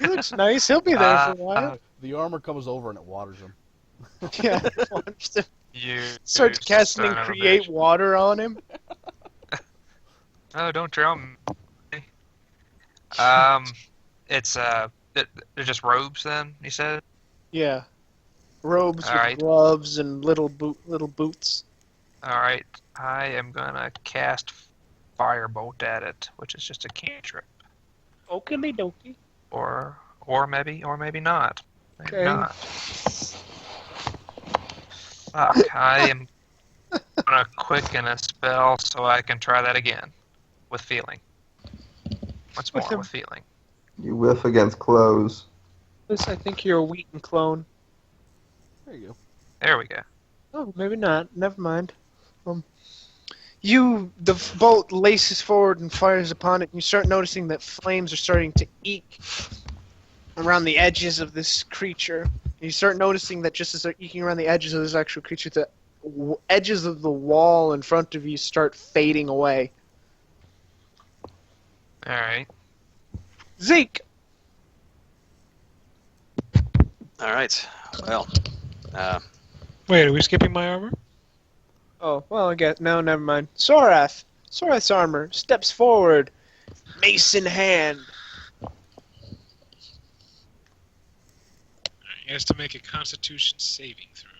He looks nice. He'll be there for a while. The armor comes over and it waters him. Yeah, watch him. You Starts casting son of a create bitch. water on him. Oh, don't drown me. It's they're just robes then. You said. Yeah, robes All with right. gloves and little boots. All right. I am gonna cast firebolt at it, which is just a cantrip, Okie dokie. or maybe not. Maybe Okay. not. Fuck. I am gonna quicken a spell so I can try that again with feeling. What's more, with feeling? You whiff against clothes. This, I think you're a Wheaton clone. There you go. There we go. Oh, maybe not. Never mind. The bolt laces forward and fires upon it, and you start noticing that flames are starting to eke around the edges of this creature. And you start noticing that just as they're eking around the edges of this actual creature, the edges of the wall in front of you start fading away. All right. Zeke! All right. Well, Wait, are we skipping my armor? Oh, well, I guess. No, never mind. Sorath! Sorath's armor steps forward, mace in hand. He has to make a Constitution saving throw.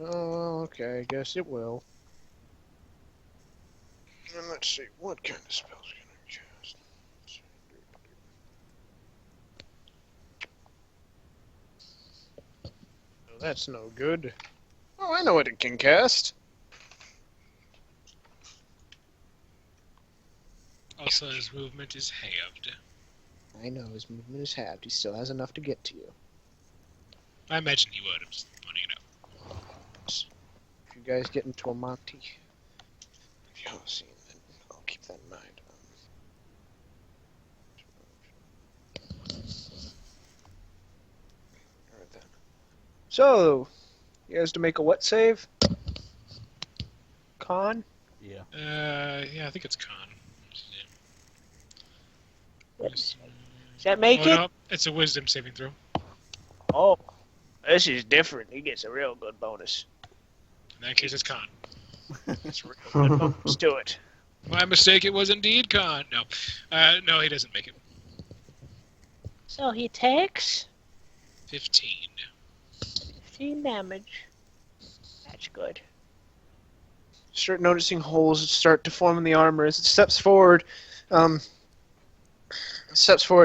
Oh, okay, I guess it will. And let's see, what kind of spells can I cast? Oh, that's no good. Oh, I know what it can cast. Also, his movement is halved. I know, his movement is halved. He still has enough to get to you. I imagine he would. I'm just pointing it out. If you guys get into a Monty, if you haven't seen, then I'll keep that in mind. Alright then. So, he has to make a what save? Con? Yeah. Yeah, I think it's con. Does that make Oh, it? no, it's a wisdom saving throw. Oh, this is different. He gets a real good bonus. In that case, it's con. It's a real good bonus to it. My mistake, it was indeed con. No. No, he doesn't make it. So he takes 15. 15 damage. That's good. Start noticing holes start to form in the armor as it steps forward.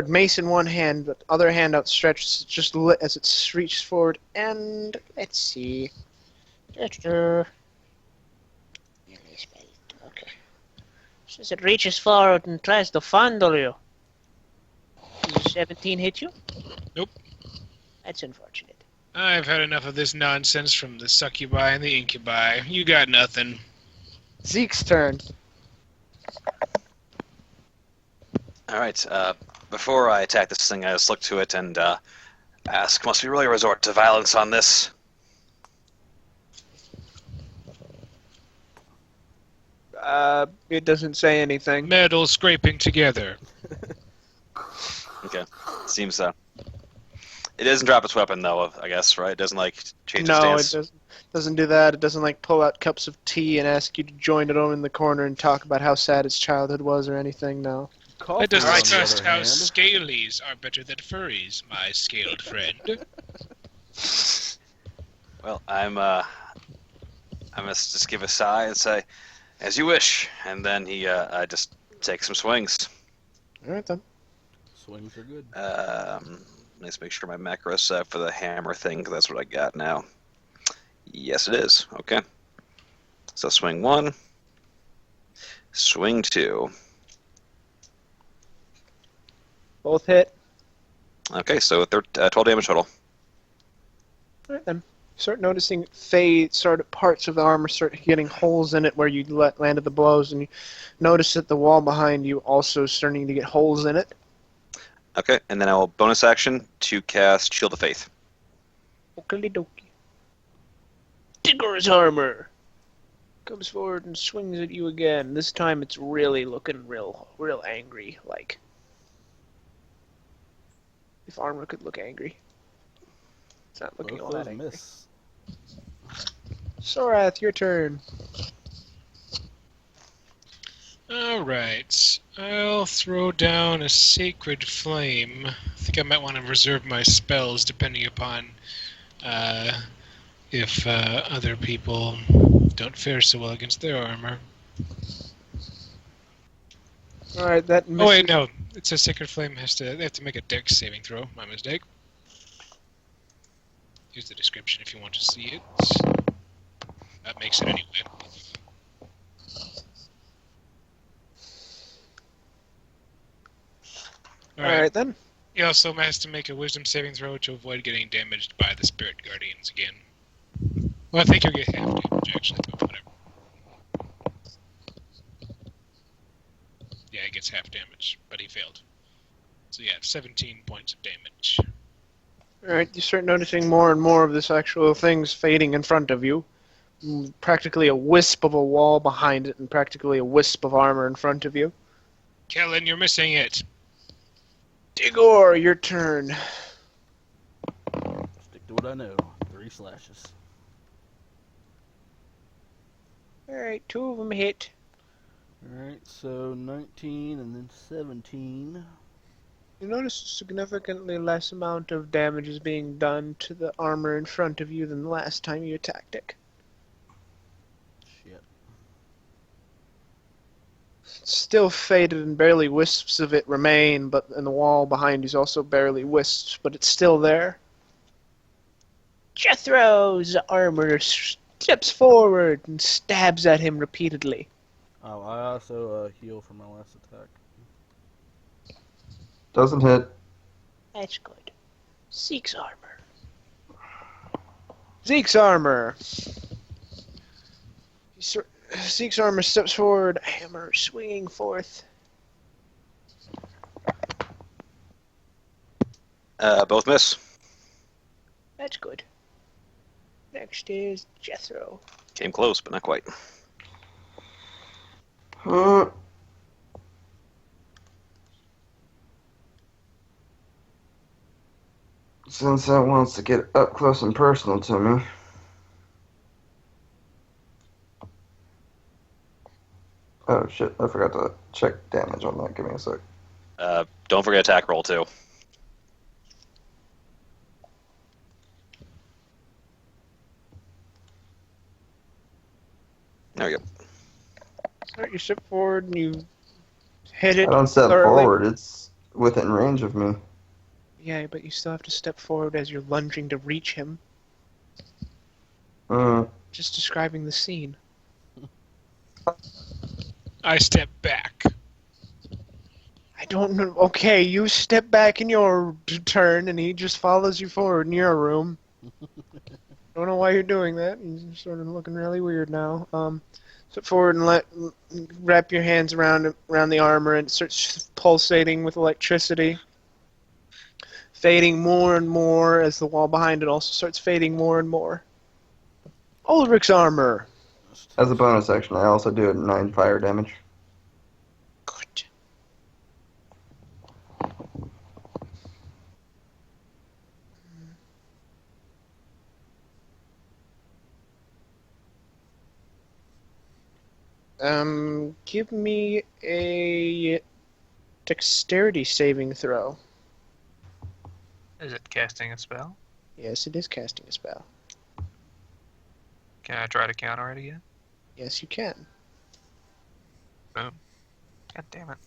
Mace in one hand, but other hand outstretched, just lit as it reaches forward. And let's see. Okay. Okay. Says it reaches forward and tries to fondle you. Does 17 hit you? Nope. That's unfortunate. I've had enough of this nonsense from the succubi and the incubi. You got nothing. Zeke's turn. all right. Before I attack this thing, I just look to it and ask, must we really resort to violence on this? It doesn't say anything. Metal scraping together. Okay. Seems so. It doesn't drop its weapon, though, I guess, right? It doesn't, like, change its No, it stance? doesn't do that. It doesn't like pull out cups of tea and ask you to join it over in the corner and talk about how sad its childhood was or anything. No. It doesn't Coffee, on the trust other how hand. scalies are better than furries, my scaled friend. Well, I must just give a sigh and say, as you wish. And then he just takes some swings. All right then. Swings are good. Let's make sure my macro's set for the hammer thing, because that's what I got now. Yes, it is. Okay. So swing 1. Swing 2. Both hit. Okay, so 12 damage total. All right then. Start noticing parts of the armor start getting holes in it where you landed the blows, and you notice that the wall behind you also starting to get holes in it. Okay, and then I will bonus action to cast Shield of Faith. Okie dokie. Digor's armor comes forward and swings at you again. This time it's really looking real angry, like if armor could look angry. It's not looking Both all that those angry. miss. Sorath, your turn. Alright. I'll throw down a Sacred Flame. I think I might want to reserve my spells depending upon if other people don't fare so well against their armor. Alright, that misses. Oh wait, no. It says Sacred Flame they have to make a dex saving throw. My mistake. Here's the description if you want to see it. That makes it anyway. Alright then. He also has to make a Wisdom saving throw to avoid getting damaged by the Spirit Guardians again. Well, I think he'll get half damage actually, but whatever. Yeah, he gets half damage, but he failed. So yeah, 17 points of damage. Alright, you start noticing more and more of this actual things fading in front of you. Practically a wisp of a wall behind it and practically a wisp of armor in front of you. Kellen, you're missing it. Digor, your turn. Stick to what I know. 3 slashes. Alright, 2 of them hit. Alright, so 19 and then 17. You notice a significantly less amount of damage is being done to the armor in front of you than the last time you attacked it. Shit. It's still faded and barely wisps of it remain, but in the wall behind you is also barely wisps, but it's still there. Jethro's armor steps forward and stabs at him repeatedly. Oh, I also heal for my last attack. Doesn't hit. That's good. Zeke's armor. Zeke's armor. Zeke's armor steps forward, hammer swinging forth. Both miss. That's good. Next is Jethro. Came close, but not quite. Since that wants to get up close and personal to me. Oh shit, I forgot to check damage on that. Give me a sec. Don't forget attack roll too. There we go. Alright, you step forward and you hit I it don't step thoroughly. forward, it's within range of me. Yeah, but you still have to step forward as you're lunging to reach him. Just Just describing the scene. I step back. I don't know. Okay, you step back in your turn and he just follows you forward in your room. Don't know why you're doing that. You're sort of looking really weird now. Step forward and wrap your hands around the armor and it starts pulsating with electricity. Fading more and more as the wall behind it also starts fading more and more. Ulrich's armor. as a bonus action, I also do 9 fire damage. Good. Give me a dexterity saving throw. Is it casting a spell? Yes, it is casting a spell. Can I try to counter it again? Yes, you can. Boom. God damn it.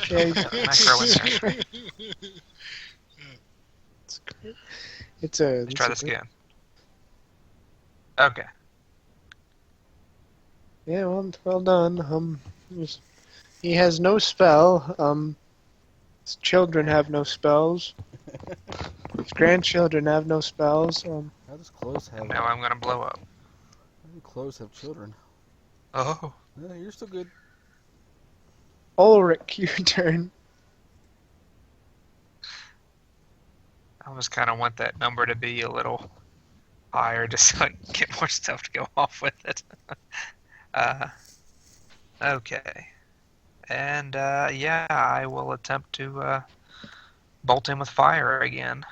Yeah, Micro in there. it's great. It's a. Let's try this again. Okay. Yeah, well done. He has no spell. His children have no spells. His grandchildren have no spells. How does clothes have? Now I'm gonna blow up. How do clothes have children? Oh. Yeah, you're still good. Ulrich, your turn. I almost kind of want that number to be a little higher just so I can get more stuff to go off with it. Okay. And yeah, I will attempt to bolt him with fire again.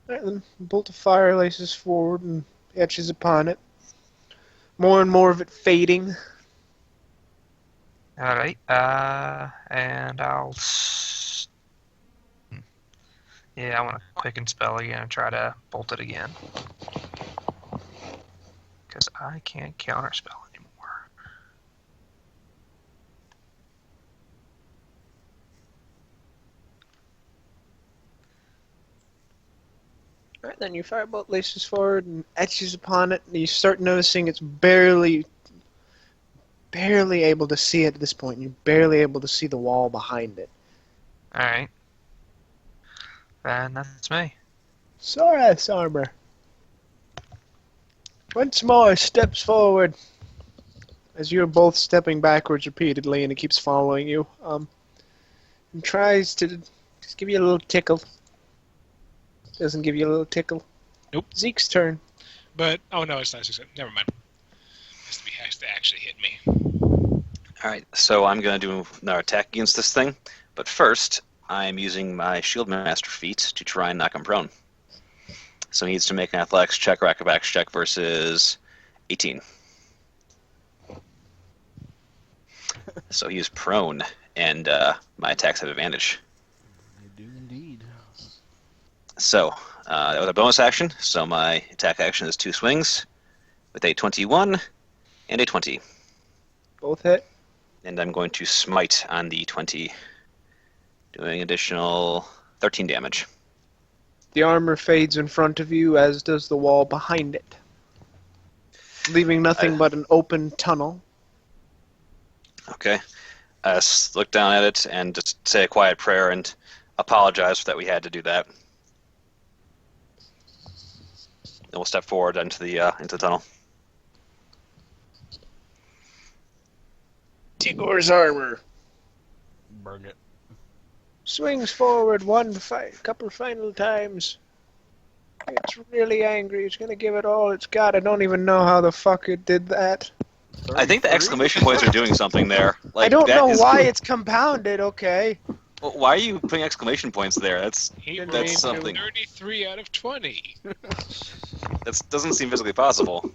Alright, then bolt of fire laces forward and etches upon it. More and more of it fading. Alright, and yeah, I want to quicken spell again and try to bolt it again. Because I can't counterspell anymore. Alright, then your firebolt laces forward and etches upon it, and you start noticing it's barely able to see it at this point. You're barely able to see the wall behind it. Alright. Then that's me. Sora's armor. Once more, steps forward. As you're both stepping backwards repeatedly, and it keeps following you. And tries to just give you a little tickle. Doesn't give you a little tickle. Nope. Zeke's turn. But oh no, it's not 6. Never mind. Has to actually hit me. Alright, so I'm going to do another attack against this thing. But first, I'm using my Shield Master feat to try and knock him prone. So he needs to make an athletics check or acrobatics check versus 18. So he is prone, and my attacks have advantage. They do indeed. So that was a bonus action, so my attack action is 2 swings with a 21 and a 20. Both hit. And I'm going to smite on the 20, doing additional 13 damage. The armor fades in front of you, as does the wall behind it, leaving nothing but an open tunnel. Okay. Look down at it and just say a quiet prayer and apologize that we had to do that. Then we'll step forward into the tunnel. Digor's armor Burn it. swings forward couple final times. It's really angry. It's gonna give it all it's got. I don't even know how the fuck it did that. I think the exclamation points are doing something there. Like, I don't that know is- why it's compounded, okay? Well, why are you putting exclamation points there? That's He That's rolled something. 33 out of 20. That doesn't seem physically possible.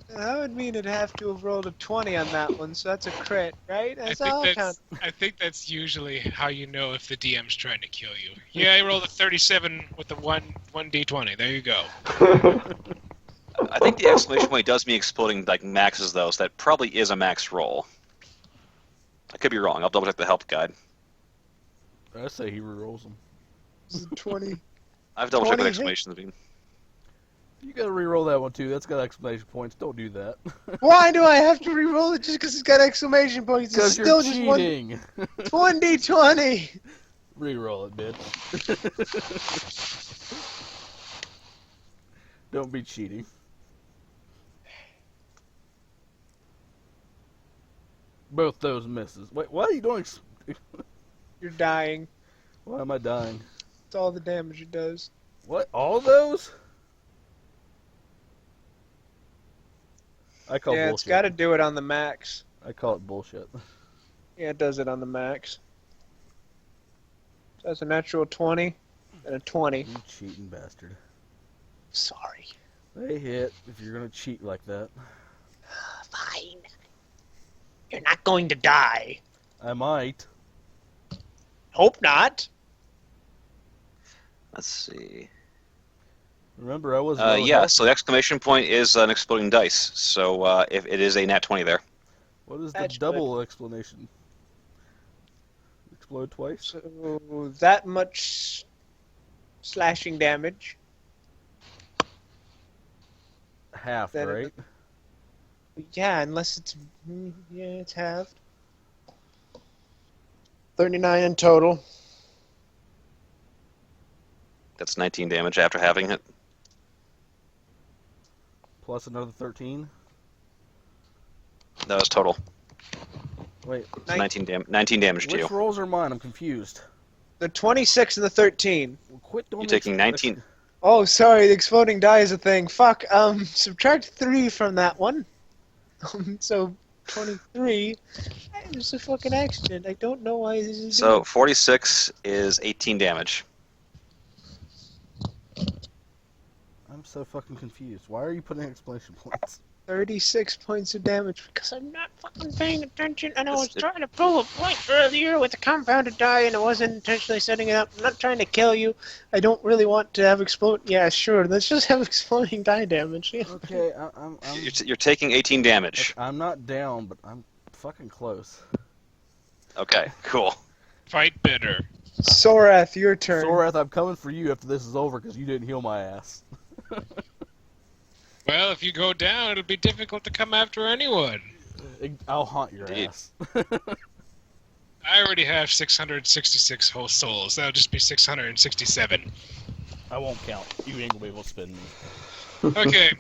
That would mean it'd have to have rolled a 20 on that one, so that's a crit, right? That's all count. I think that's usually how you know if the DM's trying to kill you. Yeah, I rolled a 37 with the 1d20. There you go. I think the exclamation point does mean exploding like maxes, though, so that probably is a max roll. I could be wrong. I'll double check the help guide. I say he rerolls them. This is 20. I've double checked 20 the hit. exclamation. You gotta reroll that one too. That's got exclamation points. Don't do that. Why do I have to re-roll it just because it's got exclamation points? It's Because still you're just cheating. 1d20. Reroll it, bitch. Don't be cheating. Both those misses. Wait, why are you doing? You're dying. Why am I dying? That's all the damage it does. What? All those? I call Yeah, bullshit. it's got to do it on the max. I call it bullshit. Yeah, it does it on the max. So that's a natural 20 and a 20. You cheating bastard. Sorry. They hit if you're gonna cheat like that. Fine. You're not going to die. I might. Hope not. Let's see. Remember, I was. Yeah, so the exclamation point is an exploding dice. So if it is a nat 20 there. What is the That's double explanation? Explode twice? So that much slashing damage. Half, Then right? Yeah, unless it's yeah, it's halved. 39 in total. That's 19 damage after having it. Plus another 13. That was total. Wait, So 19 damage to which you. rolls are mine? I'm confused. The 26 and the 13. Well, quit doing You're the taking 19. Oh, sorry, the exploding die is a thing. Fuck. Subtract 3 from that one. So 23. It's a fucking accident. I don't know why this is So doing 46 is 18 damage. I'm so fucking confused. Why are you putting exclamation points? 36 points of damage because I'm not fucking paying attention and I was It's- it- trying to pull a point earlier with the compounded die and I wasn't intentionally setting it up. I'm not trying to kill you. I don't really want to have explode. Yeah, sure. Let's just have exploding die damage. Yeah. Okay, You're taking 18 damage. I'm not down, but I'm fucking close. Okay, cool. Fight bitter. Sorath, your turn. Sorath, I'm coming for you after this is over because you didn't heal my ass. Well, if you go down, it'll be difficult to come after anyone. I'll haunt your Indeed. ass. I already have 666 whole souls. That'll just be 667. I won't count. You ain't gonna be able to spin me. Okay.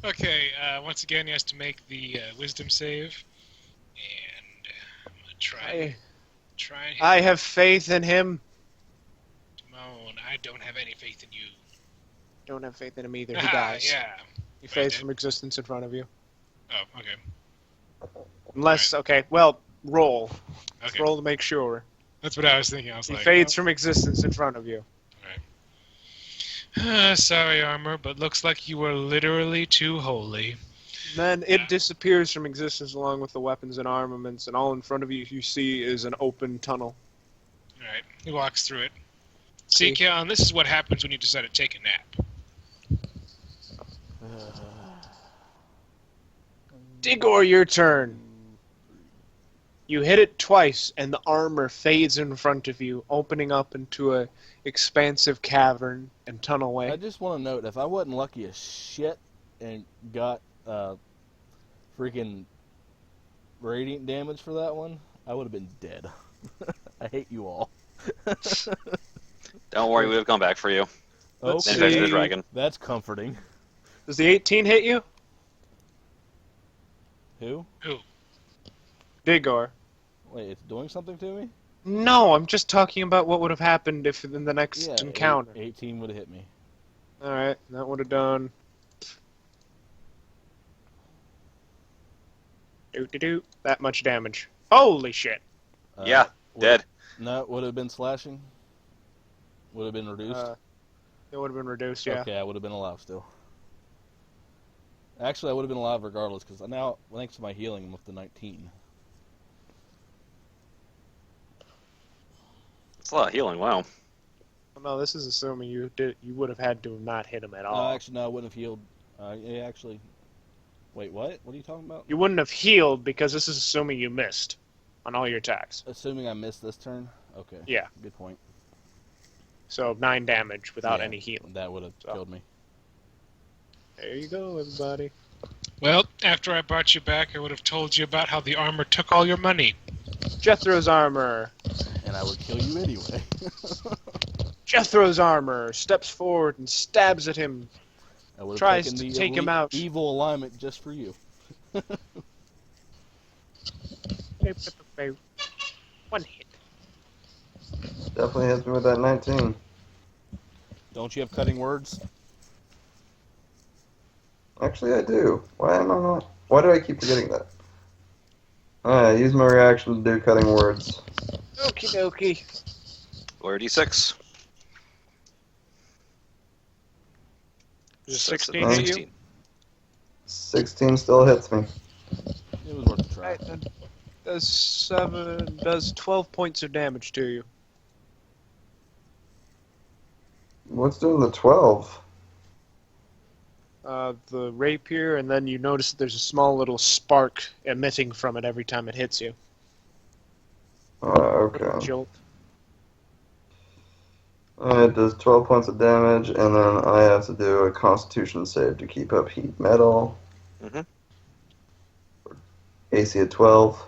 Okay, once again, he has to make the wisdom save. And I'm going to try and hit I have faith in him. Timon. I don't have any faith in you. Don't have faith in him either. He Ah, dies. yeah. He Wait, fades did- from existence in front of you. Oh, okay. Unless, okay, well, roll. Okay. Roll to make sure. That's what I was thinking. I was He like, fades from existence in front of you. Sorry, Armor, but looks like you were literally too holy. Then it disappears from existence along with the weapons and armaments, and all in front of you see is an open tunnel. Alright, he walks through it. See, Kellen, this is what happens when you decide to take a nap. Digor, your turn. You hit it twice, and the armor fades in front of you, opening up into a expansive cavern and I tunnelway. just want to note, if I wasn't lucky as shit and got freaking radiant damage for that one, I would have been dead. I hate you all. Don't worry, we have come back for you. Let's And see. back to the dragon. That's comforting. Does the 18 hit you? Who? Digor. Wait, it's doing something to me? No, I'm just talking about what would have happened if in the next Yeah, encounter. 18 would have hit me. Alright, that would have done. Do that much damage. Holy shit! Yeah, would- dead. No, it would have been slashing. Would have been reduced. It would have been reduced, yeah. Okay, I would have been alive still. Actually, I would have been alive regardless, because now, thanks to my healing, I'm up to 19. It's a lot of healing, wow. No, this is assuming you would have had to have not hit him at all. No, actually, no, I wouldn't have healed. Yeah, actually. Wait, what? What are you talking about? You wouldn't have healed because this is assuming you missed on all your attacks. Assuming I missed this turn? Okay. Yeah. Good point. So 9 damage without Yeah, any healing. That would have So. killed me. There you go, everybody. Well, after I brought you back, I would have told you about how the armor took all your money. Jethro's armor. And I would kill you anyway. Jethro's armor steps forward and stabs at him. I would have Tries taken to the take him elite out. evil alignment just for you. One hit. Definitely hits me with that 19. Don't you have cutting words? Actually, I do. Why am I not? Why do I keep forgetting that? I use my reaction to do cutting words. Okie dokie. Or D6. Does So it's 16 hit you? 16. 16 still hits me. It was worth a try. Right, then. Does 12 points of damage to you. What's doing the 12? The rapier, and then you notice that there's a small little spark emitting from it every time it hits you. Okay. Jolt. It does 12 points of damage, and then I have to do a Constitution save to keep up heat metal. Mhm. AC at 12.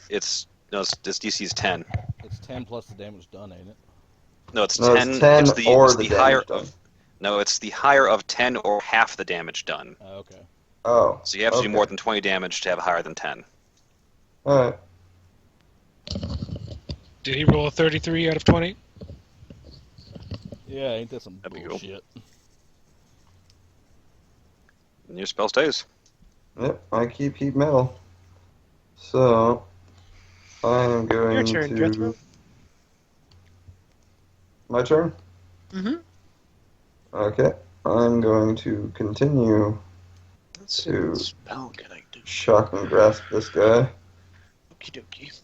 This DC's 10. It's 10 plus the damage done, ain't it? No, it's No, 10. it's 10 it's the, or it's the the higher damage done. of. No, it's the higher of 10 or half the damage done. Okay. Oh. So you have to do okay. more than 20 damage to have higher than 10. Alright. Did he roll a 33 out of 20? Yeah, ain't that some That'd be cool. bullshit? And your spell stays. Yep, I keep heat metal. So, I am going Your turn, to... Jethro. My turn? Mm-hmm. Okay. I'm going to continue Let's see to what spell can I do. shock and grasp this guy, Okie dokie.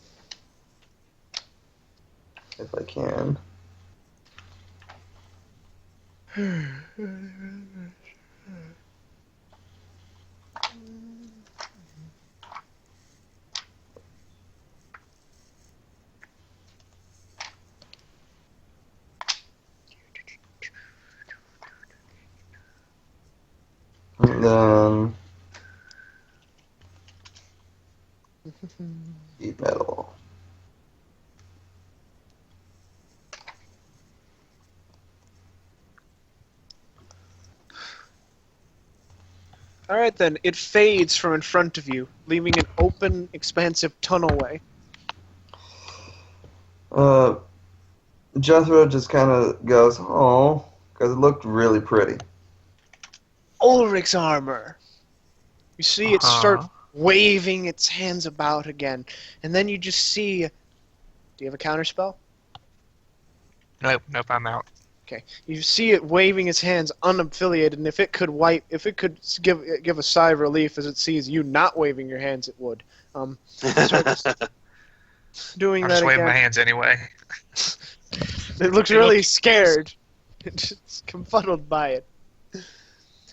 if I can. And then heat metal. All right, then. It fades from in front of you, leaving an open, expansive tunnelway. Jethro just kind of goes, oh, because it looked really pretty. Ulrich's armor. You see it start Uh-huh. waving its hands about again, and then you just see. Do you have a counterspell? Nope, I'm out. Okay. You see it waving its hands unaffiliated, and if it could give a sigh of relief as it sees you not waving your hands, it would. Starts doing I'm that just waving again. my hands anyway. It looks It really looks- scared. It's just confuddled by it.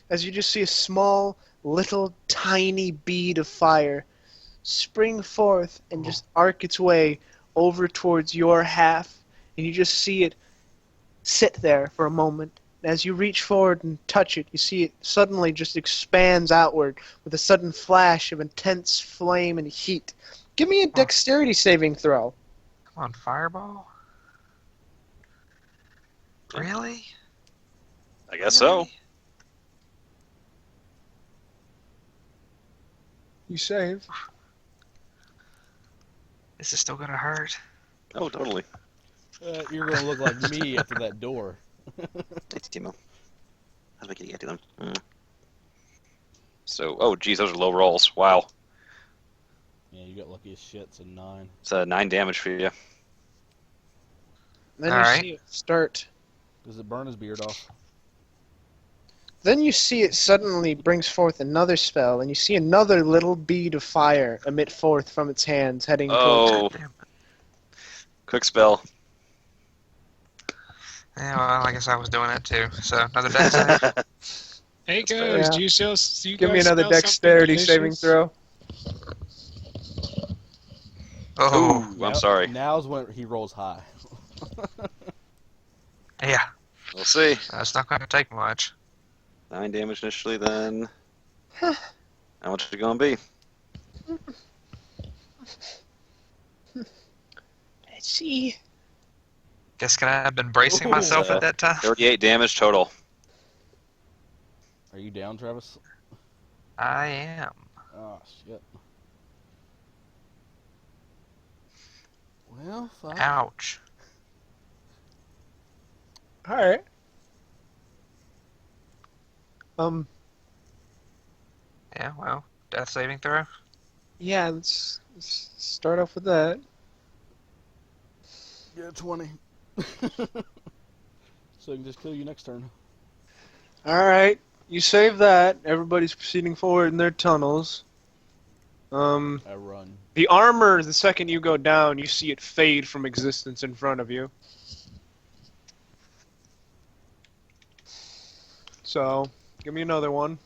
As you just see a small, little, tiny bead of fire spring forth and just arc its way over towards your half, and you just see it sit there for a moment. As you reach forward and touch it, you see it suddenly just expands outward with a sudden flash of intense flame and heat. Give me a dexterity saving throw. Come on, fireball. Really? I guess so. Really? You save. This is still gonna hurt. Oh, totally. You're gonna look like me after that door. Thanks, Timo. How's my kitty get to them? So, oh, geez, those are low rolls. Wow. Yeah, you got lucky as shit. It's a 9. It's 9 damage for you. Then All you right. see it start. Does it burn his beard off? Then you see it suddenly brings forth another spell, and you see another little bead of fire emit forth from its hands, heading towards. Oh, Damn it. quick spell. Yeah, well, I guess I was doing it too. So another death save. Hey That's guys, fair. Yeah. do you still? Do you Give me guys another smell something dexterity saving delicious? throw. Oh, Ooh, I'm sorry. Now's when he rolls high. yeah. We'll see. That's not gonna take much. 9 damage initially, then. How much is it going to be? Let's see. Guess could I have been bracing myself Uh, at that time? 38 damage total. Are you down, Travis? I am. Oh shit. Well, fuck. Ouch. All right. Yeah, well, death saving throw. Yeah, let's start off with that. Get a 20. So I can just kill you next turn. All right, you save that. Everybody's proceeding forward in their tunnels. I run. The armor, the second you go down, you see it fade from existence in front of you. So, give me another one.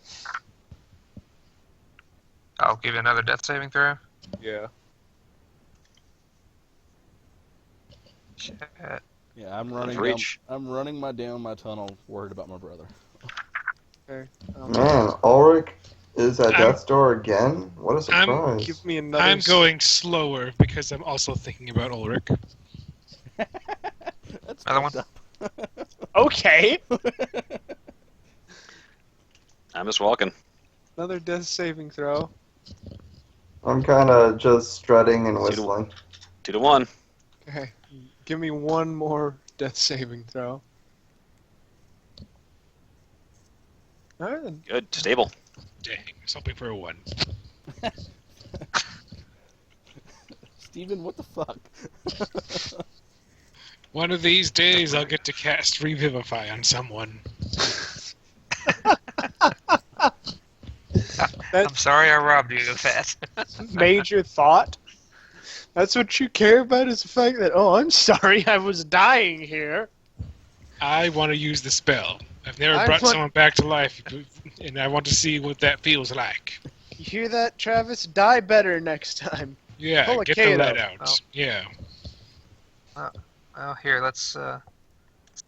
I'll give you another death saving throw. Yeah. Shit. Yeah, I'm running. Reach. I'm running down my tunnel, worried about my brother. Okay. Man, Ulrich is at I'm- death's door again? What a surprise. Give me another. I'm going slower because I'm also thinking about Ulrich. That's Another one? fucked up. Okay. I'm just walking. Another death saving throw. I'm kind of just strutting and Two to- whistling. 2 to 1. Okay. Give me one more death saving throw. Alright then. Good. Stable. Dang, I was hoping for a 1. Steven, what the fuck? One of these days, I'll get to cast Revivify on someone. I'm sorry I robbed you of that. Major thought. That's what you care about is the fact that, oh, I'm sorry I was dying here. I want to use the spell. I've never I brought want- someone back to life, and I want to see what that feels like. You hear that, Travis? Die better next time. Yeah, Pull a get the Kato. lead out. Oh. Yeah. Oh, here, let's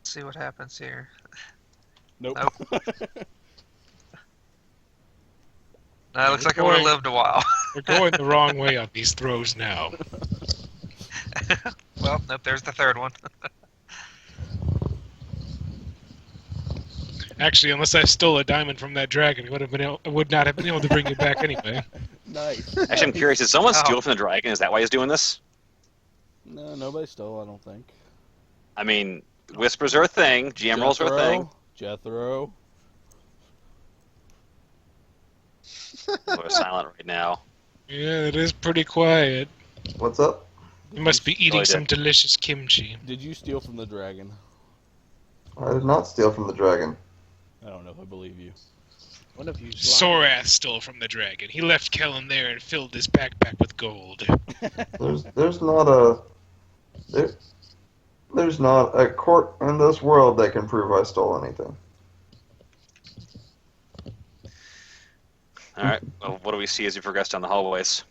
see what happens here. Nope. It looks like I would have Boy. lived a while. We're going the wrong way on these throws now. Well, nope, there's the third one. Actually, unless I stole a diamond from that dragon, I would not have been able to bring it back anyway. Nice. Actually, I'm curious. Did someone Oh. steal from the dragon? Is that why he's doing this? No, nobody stole, I don't think. I mean, whispers are a thing. GM rolls are a thing. Jethro. We're silent right now. Yeah, it is pretty quiet. What's up? You must be eating I some did. delicious kimchi. Did you steal from the dragon? I did not steal from the dragon. I don't know if I believe you. One of you. Sorath stole from the dragon. He left Kellen there and filled his backpack with gold. There's not a court in this world that can prove I stole anything. All right. Well, what do we see as we progress down the hallways?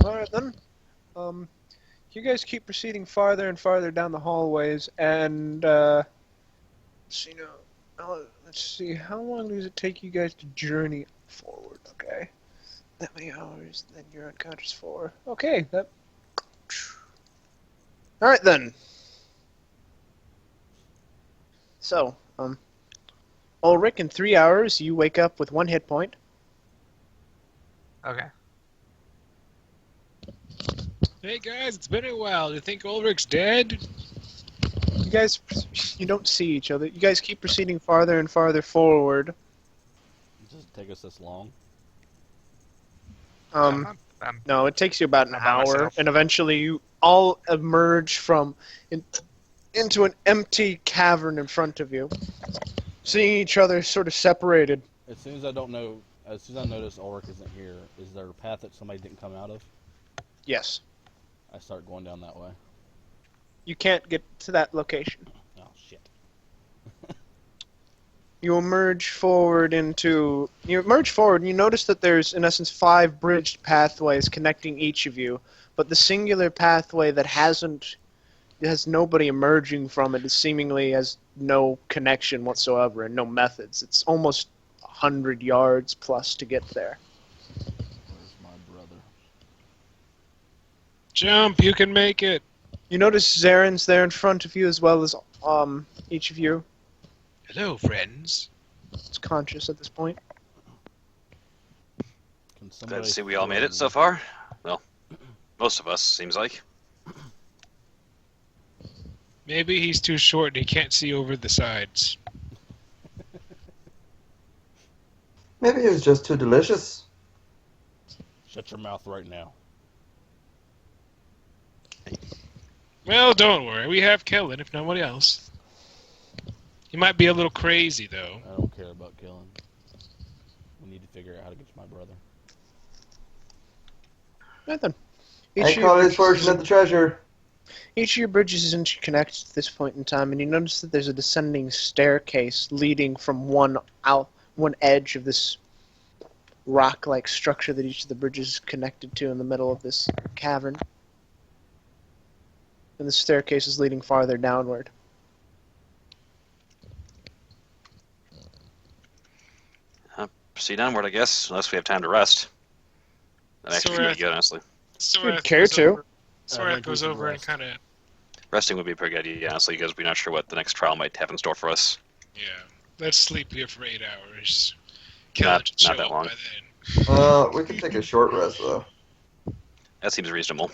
Alright then. You guys keep proceeding farther and farther down the hallways, and let's see, how long does it take you guys to journey forward? Okay, that many hours. Then you're unconscious for. Okay, that. All right then. So, Ulrich, in 3 hours, you wake up with 1 hit point. Okay. Hey guys, it's been a while. Do you think Ulrich's dead? You guys, you don't see each other. You guys keep proceeding farther and farther forward. Does it take us this long? I'm No, it takes you about an I hour, myself. and eventually you all emerge into an empty cavern in front of you, seeing each other sort of separated. As soon as I notice Ulrich isn't here, is there a path that somebody didn't come out of? Yes, I start going down that way. you can't get to that location. Oh, shit. You emerge forward, and you notice that there's, in essence, 5 bridged pathways connecting each of you, but the singular pathway that has nobody emerging from it, seemingly has no connection whatsoever and no methods. It's almost 100 yards plus to get there. Where's my brother? Jump, you can make it. You notice Zaren's there in front of you, as well as each of you. Hello, friends. It's conscious at this point. Can Glad somebody to see we all made it so far. Well, most of us, seems like. Maybe he's too short and he can't see over the sides. Maybe it was just too delicious. Shut your mouth right now. Well, don't worry. We have Kellen, if nobody else. He might be a little crazy, though. I don't care about killing. We need to figure out how to get to my brother. Nothing. I call his portion of the treasure. Each of your bridges is interconnected at this point in time, and you notice that there's a descending staircase leading from one edge of this rock-like structure that each of the bridges is connected to in the middle of this cavern. And the staircase is leading farther downward. Proceed onward, I guess, unless we have time to rest. That'd actually be Sorath. pretty good, honestly. Sorath care goes to. over- I Sorath think we goes can over and rest. kind of... Resting would be pretty good, yeah, honestly, because we're not sure what the next trial might have in store for us. Yeah. Let's sleep here for 8 hours. Kellen should show not that up long. by then. We could take a short rest though. That seems reasonable.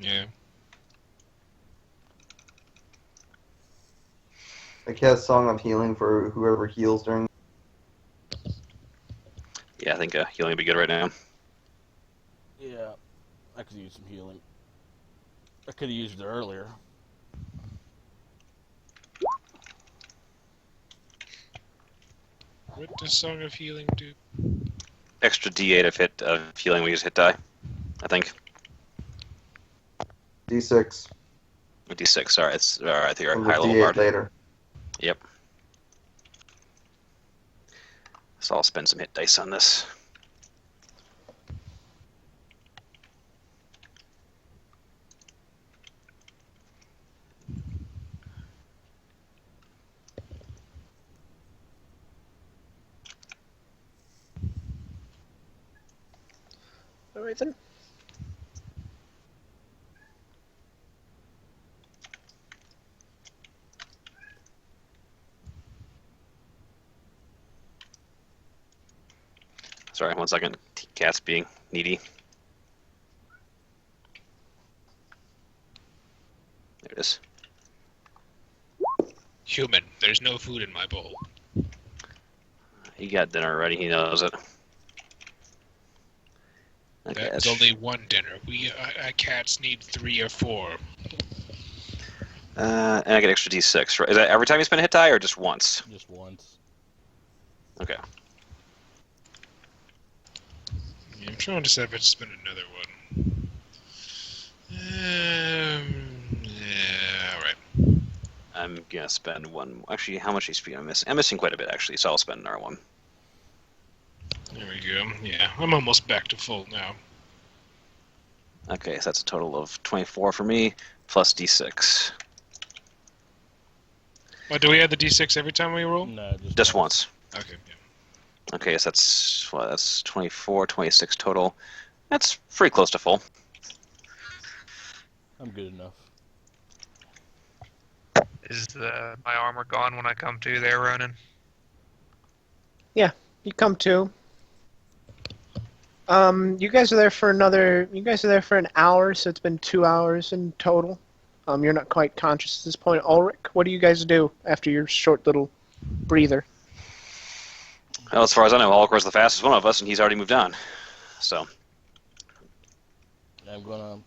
Yeah. I cast Song of Healing for whoever heals during. Yeah, I think healing would be good right now. Yeah, I could use some healing. I could have used it earlier. What does Song of Healing do? Extra D8 of healing when you use hit die. I think. D6. D6. Sorry, it's alright. I think you're a And the higher level D8 bard. later. Yep. So I'll spend some hit dice on this. All right then. Sorry, 1 second. Cat's being needy. There it is. Human, there's no food in my bowl. He got dinner already. He knows it. Okay, That's only one dinner. We cats need 3 or 4. and I get extra D6. Right? Is that every time you spend a hit die, or just once? Just once. Okay. Yeah, I'm trying to decide if I should spend another one. Yeah, all right. I'm gonna spend one. Actually, how much HP am I missing? I'm missing quite a bit actually, so I'll spend another one. There we go. Yeah, I'm almost back to full now. Okay, so that's a total of 24 for me, plus D6. Oh, do we add the d6 every time we roll? No, Just once. Okay. Yeah. Okay, so that's 24, 26 total. That's pretty close to full. I'm good enough. Is my armor gone when I come to there, Ronan? You come to. You guys are there for an hour, so it's been 2 hours in total. You're not quite conscious at this point. Ulrich, what do you guys do after your short little breather? Well, as far as I know, Ulrich's the fastest one of us, and he's already moved on. So, I'm gonna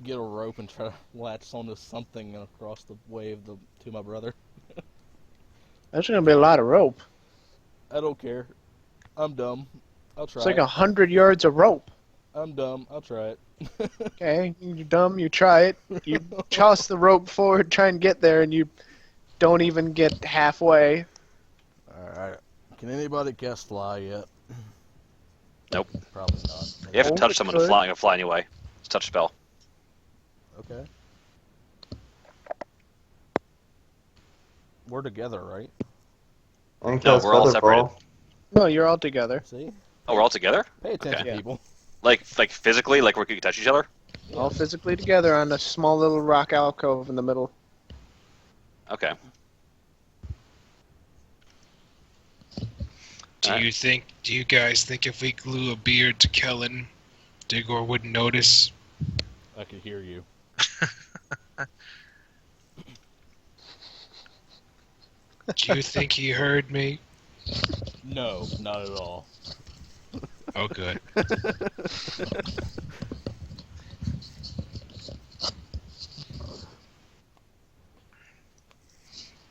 get a rope and try to latch onto something across the way to my brother. That's gonna be a lot of rope. I don't care. I'm dumb. I'll try It's like it. 100 yards of rope. I'm dumb. I'll try it. Okay, you're dumb. You try it. You toss the rope forward, try and get there, and you don't even get halfway. Alright. Can anybody cast fly yet? Nope. Probably not. you have to Oh, touch someone to good. fly anyway. It's a touch spell. Okay. We're together, right? I can No, cast we're all Featherfall. No, you're all together. See? Oh, we're all together? Pay attention, Okay. people. Like physically, like we could touch each other? All physically together on a small little rock alcove in the middle. Okay. Do you guys think if we glue a beard to Kellen, Digor wouldn't notice? I could hear you. Do you think he heard me? No, not at all. Oh, good.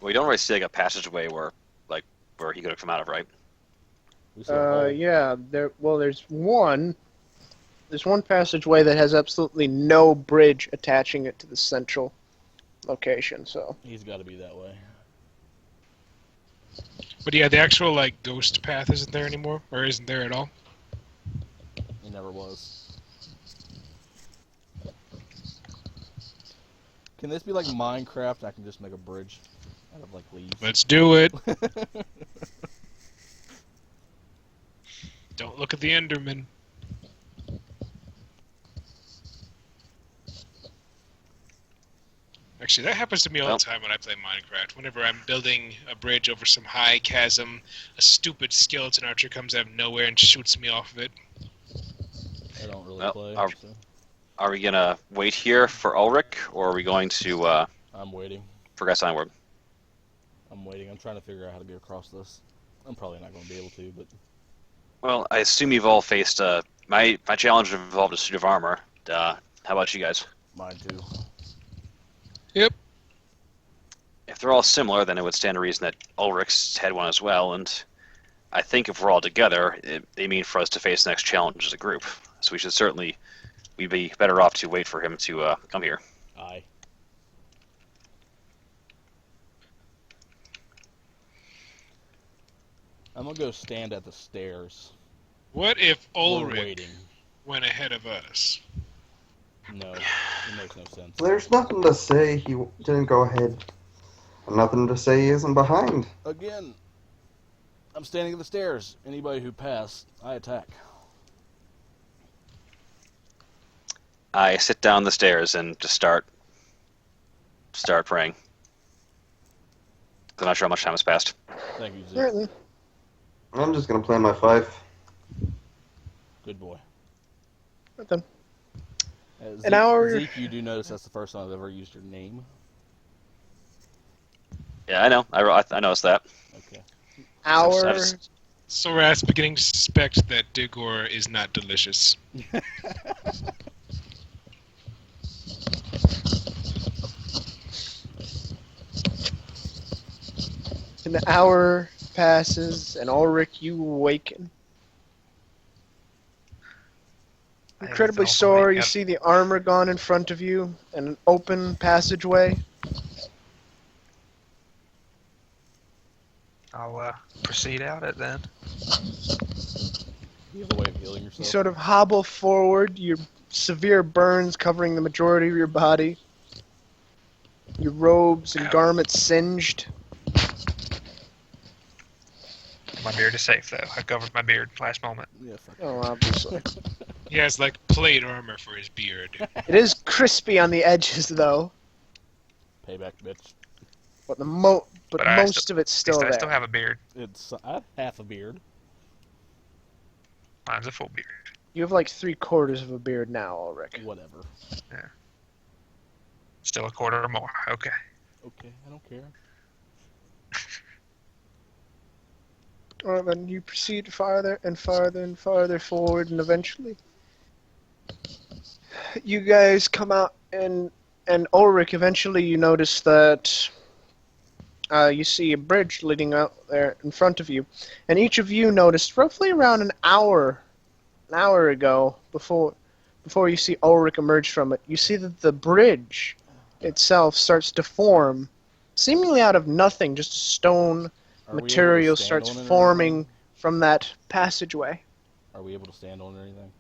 We don't really see like a passageway where he could have come out of, right? We see a hole. Yeah. There's one. There's one passageway that has absolutely no bridge attaching it to the central location. So He's got to be that way. But yeah, the actual ghost path isn't there anymore, or isn't there at all? He never was. Can this be like Minecraft? I can just make a bridge out of leaves. Let's do it. Don't look at the Enderman. Actually, that happens to me all Well. the time when I play Minecraft. Whenever I'm building a bridge over some high chasm, a stupid skeleton archer comes out of nowhere and shoots me off of it. I don't really Well, play, so are we gonna wait here for Ulrich, or are we going to I'm waiting. progress onward? I'm waiting. I'm trying to figure out how to get across this. I'm probably not going to be able to, but Well, I assume you've all faced my challenge involved a suit of armor. How about you guys? mine too. Yep. If they're all similar, then it would stand to reason that Ulrich's had one as well, and I think if we're all together, they mean for us to face the next challenge as a group. So we'd be better off to wait for him to come here. Aye. I'm going to go stand at the stairs. What if We're Ulrich waiting. went ahead of us? No, it makes no sense. There's nothing to say he didn't go ahead. And nothing to say he isn't behind. Again, I'm standing at the stairs. Anybody who passed, I attack. I sit down the stairs and just start praying. 'Cause I'm not sure how much time has passed. Thank you, Zeke. Alright then. I'm just gonna play my fife. Good boy. Right then. Zeke, An hour- Zeke, you do notice that's the first time I've ever used your name. Yeah, I know. I noticed that. Okay. Hour. I just- Sorath's beginning to suspect that digor is not delicious. An hour passes, and Ulrich, you awaken. I Incredibly felt sore, like you that. see the armor gone in front of you, and an open passageway. I'll proceed out it then. You have a way of healing You yourself. sort of hobble forward, your severe burns covering the majority of your body. Your robes and Ow. garments singed. My beard is safe though. I covered my beard last moment. Yeah, fuck Oh, you. obviously. He has like plate armor for his beard. It is crispy on the edges, though, Payback, bitch. but But most of it's still I there. still have a beard. It's I have half a beard. Mine's a full beard. You have like 3/4 of a beard now, Ulrich. Whatever. Still a quarter or more. Okay. Okay, I don't care. Alright, then you proceed farther and farther and farther forward, and eventually you guys come out, and Ulrich, eventually you notice that you see a bridge leading out there in front of you, and each of you noticed roughly around an hour ago, before you see Ulrich emerge from it, you see that the bridge itself starts to form, seemingly out of nothing, just stone Are we able to material stand starts on it or forming anything? from that passageway. Are we able to stand on it or anything?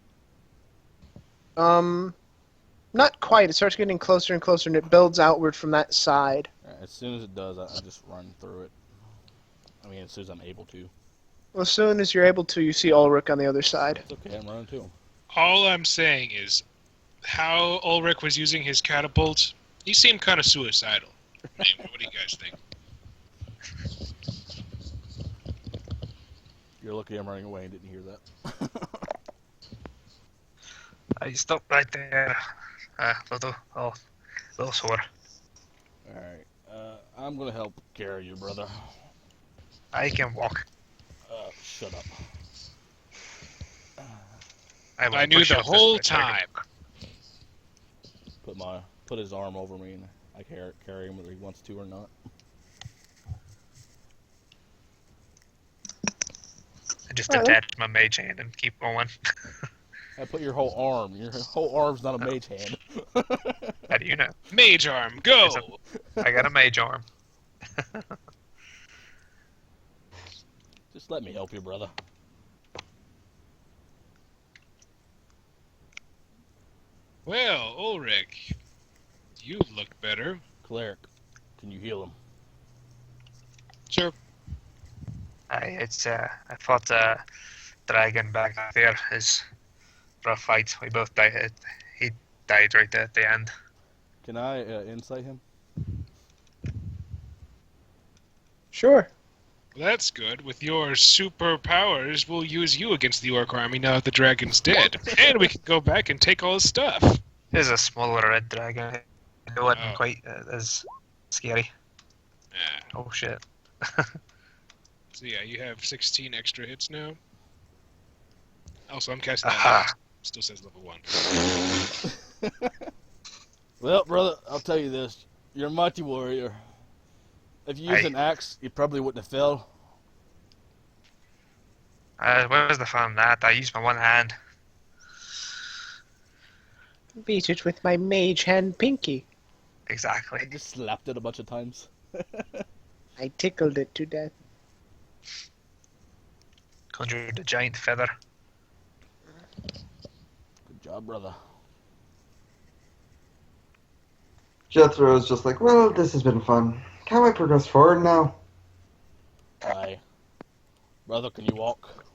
Not quite. It starts getting closer and closer, and it builds outward from that side. Alright, as soon as it does, I just run through it. I mean, as soon as I'm able to. Well, as soon as you're able to, you see Ulrich on the other side. It's okay, I'm running to him. All I'm saying is, how Ulrich was using his catapult, he seemed kind of suicidal. I mean, what do you guys think? You're lucky I'm running away and didn't hear that. I stopped right there. Little sore. Alright, I'm gonna help carry you, brother. I can walk. Shut up. Will I knew push the up this whole way so I can time. walk. Put his arm over me and I carry him whether he wants to or not. I just Alright. attach my mage hand and keep going. I put your whole arm. Your whole arm's not a mage hand. How do you know? Mage arm, go! Yes, I got a mage arm. Just let me help you, brother. Well, Ulrich, you look better. Cleric, can you heal him? Sure. I fought a dragon back there. His rough fight. We both died. He died right at the end. Can I insight him? Sure. Well, that's good. With your superpowers, we'll use you against the orc army now that the dragon's dead. And we can go back and take all his stuff. There's a smaller red dragon. It wasn't Oh. quite as scary. Ah, Oh shit. so yeah, you have 16 extra hits now. Also, I'm casting that. Aha. Still says level 1. Well, brother, I'll tell you this. You're a mighty warrior. If you used Aye. an axe, you probably wouldn't have fell. Where's the fun in that? I used my one hand. Beat it with my mage hand pinky. I Exactly. just slapped it a bunch of times. I tickled it to death. Conjured a giant feather. Good job, brother. Jethro is just like, well, this has been fun. Can we progress forward now? Aye. Brother, can you walk?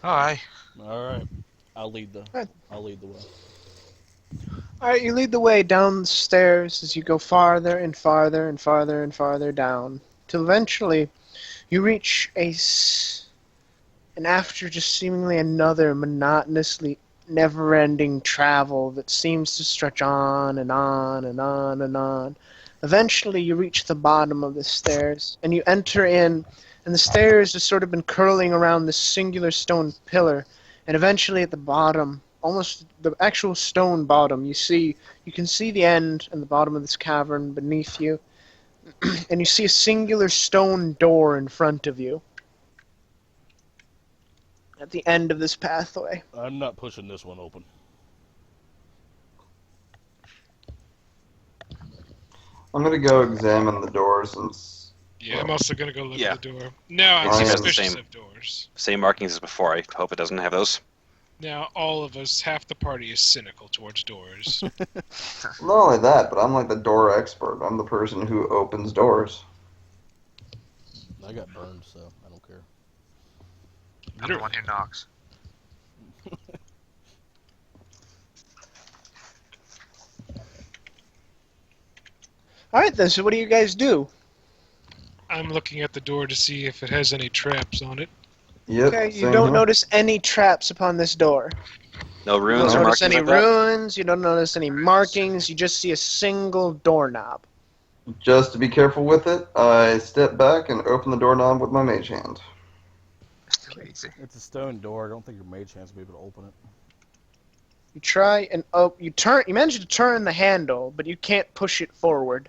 Oh, aye. Alright. I'll lead the way. Alright, you lead the way down the stairs as you go farther and farther and farther and farther down, till eventually you reach and after just seemingly another monotonously never-ending travel that seems to stretch on and on and on and on, eventually you reach the bottom of the stairs, and you enter in, and the stairs have sort of been curling around this singular stone pillar, and eventually at the bottom, almost the actual stone bottom, you can see the end and the bottom of this cavern beneath you, and you see a singular stone door in front of you at the end of this pathway. I'm not pushing this one open. I'm gonna go examine the door since. Yeah, I'm also gonna go look Yeah. at the door. Now I'm I am the suspicious same. of doors. Same markings as before. I hope it doesn't have those. Now all of us, half the party is cynical towards doors. Not only that, but I'm like the door expert. I'm the person who opens doors. I got burned, so I don't care. I'm the one who knocks. Alright then, so what do you guys do? I'm looking at the door to see if it has any traps on it. Yep. Okay, you same don't here. notice any traps upon this door. No You runes don't or notice markings any like that? ruins, you don't notice any markings, you just see a single doorknob. Just to be careful with it, I step back and open the doorknob with my mage hand. It's too easy. It's a stone door. I don't think your mage hand's will be able to open it. You try and you manage to turn the handle, but you can't push it forward.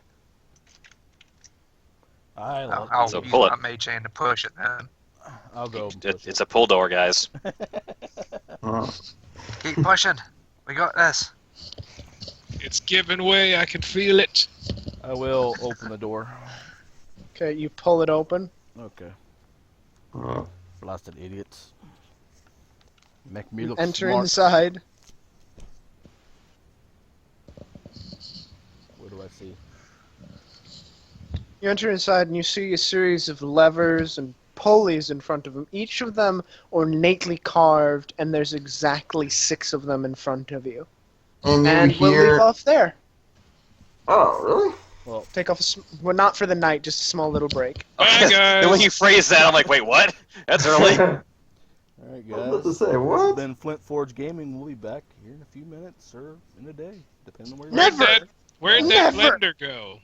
I'll So use pull my it. mage hand to push it then. I'll go and push It's a pull door, guys. Uh, Keep pushing. We got this. It's giving way. I can feel it. I will open the door. Okay, you pull it open. Okay. uh, Blasted idiots. Make me You look enter smart. inside. What do I see? You enter inside and you see a series of levers and pulleys in front of them, each of them ornately carved, and there's exactly 6 of them in front of you. and you And we'll hear. leave off there. Oh, really? Take off well, not for the night, just a small little break. Bye, guys. The way you phrase that, I'm like, wait, what? That's early. Alright, I was guys. about to say, This has what? been Flint Forge Gaming. We'll be back here in a few minutes or in a day, depending on where you're Never! Where'd that Never. blender go?